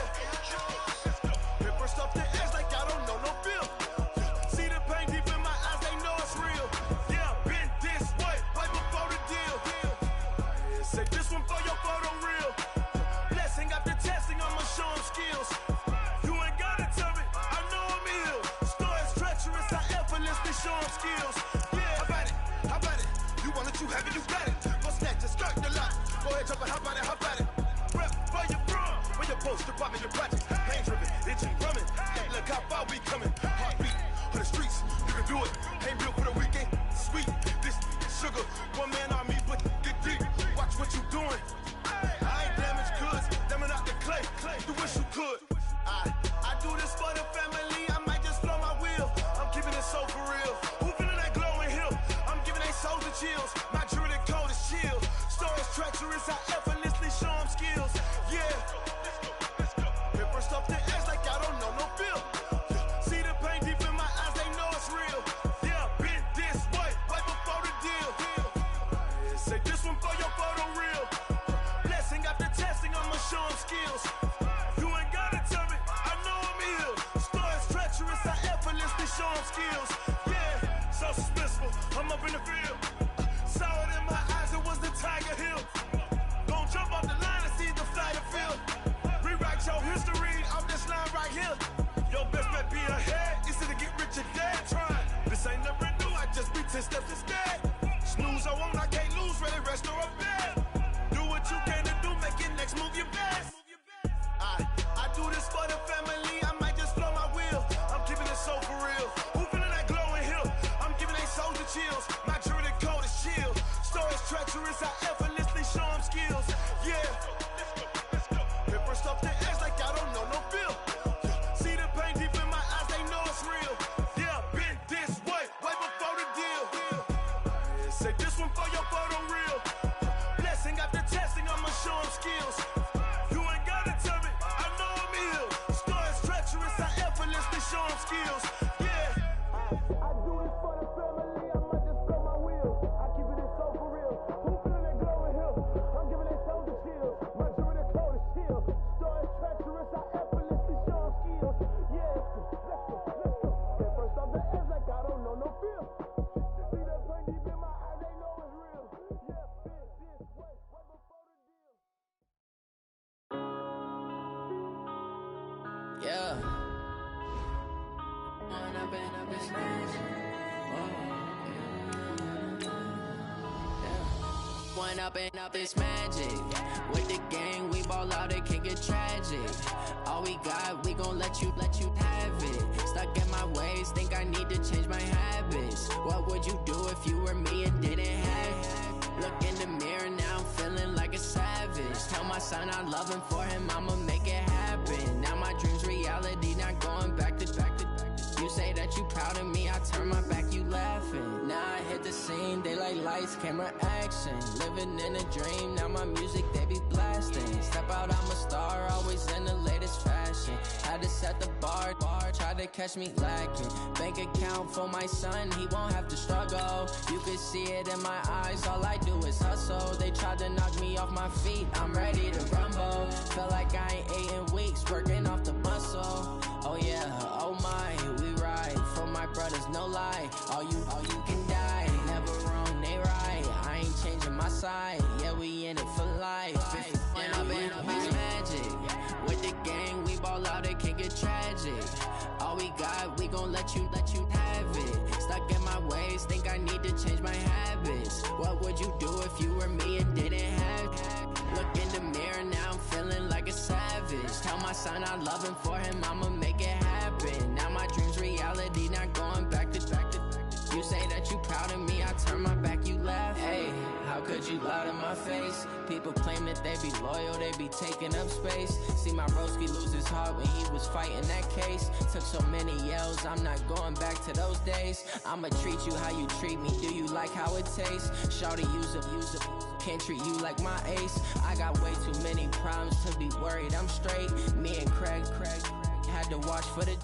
Paper stuff the edge like I don't know no bill. See the pain deep in my eyes, they know it's real. Yeah, been this way, right before the deal. Say this one for your photo real. Blessing after testing, I'ma show them skills. You ain't gotta tell me, I know I'm ill. Stories treacherous, I effortlessly show them skills. Yeah, how about it? You want it, you have it, you got it. Go snatch the skirt, the lot. Go ahead, jump it, how about it? Rep where you from? Where your post, department, your project. Pain driven, itching, drumming. Hey, look how far we coming. Heartbeat on the streets, you can do it. Ain't built for the weekend. Sweet, this sugar. One man army, but get deep. Watch what you doing. I ain't damaged goods, damn out the clay. You wish you could. I do this for the family. I might just blow my wheel. I'm keeping it so for real. Who feeling that glowing hill? I'm giving they souls the chills. My jewelry coat is chill. Stories treacherous, I effortlessly show them skills. Yeah. Paper stuff the edge like I don't know no bill. See the pain deep in my eyes, they know it's real. Yeah, been this way, right before the deal. Say this one for your photo real. Blessing after testing, I'ma show them skills. You ain't gotta tell me, I know I'm ill. Stories treacherous, I effortlessly show them skills. Yeah, so suspenseful, I'm up in the field. Saw it in my eyes, it was the Tiger Hill. Gon' jump off the line and see the fly the field. Rewrite your history off this line right here. Your best bet be ahead, easy to get rich or dead. Try. This ain't never new, I just be 10 steps instead. Snooze, I won't, I up in this magic. One up and up this magic. With the gang, we ball out, it can get tragic. All we got, we gon' let you have it. Stuck in my ways, think I need to change my habits. What would you do if you were me and didn't have it? Look in the mirror, now I'm feeling like a savage. Tell my son I love him, for him I'ma make it happen. Now my dream's reality, not going back to. You say that you proud of me, I turn my back, you laughing. Now I hit the scene, they like lights, camera, action. Living in a dream, now my music, they be blasting. Step out, I'm a star, always in the latest fashion. Had to set the bar, try to catch me lacking. Bank account for my son, he won't have to struggle. You can see it in my eyes, all I do is hustle. They tried to knock me off my feet, I'm ready to rumble. Felt like I ain't ate in weeks, working off the muscle. Oh yeah, oh my, we ride for my brothers, no lie. All you can die, never wrong, they right. I ain't changing my side, yeah, we in it for life. And I've been magic. With the gang, we ball out, it can get tragic. All we got, we gon' let you have it. Stuck in my ways, think I need to change my habits. What would you do if you were me and didn't have it? Look in the mirror, now I'm feeling like a savage. Tell my son I love him, for him I'ma make it happen. Now my dream's reality, not going back to. You say that you proud of me, I turn my back, you laugh. Hey, how could you lie to my face? People claim that they be loyal, they be taking up space. See my broski lose his heart when he was fighting that case. Took so many yells, I'm not going back to those days. I'ma treat you how you treat me, do you like how it tastes? Shawty, use up, can't treat you like my ace. I got way too many problems to be worried, I'm straight. Me and Craig had to watch for the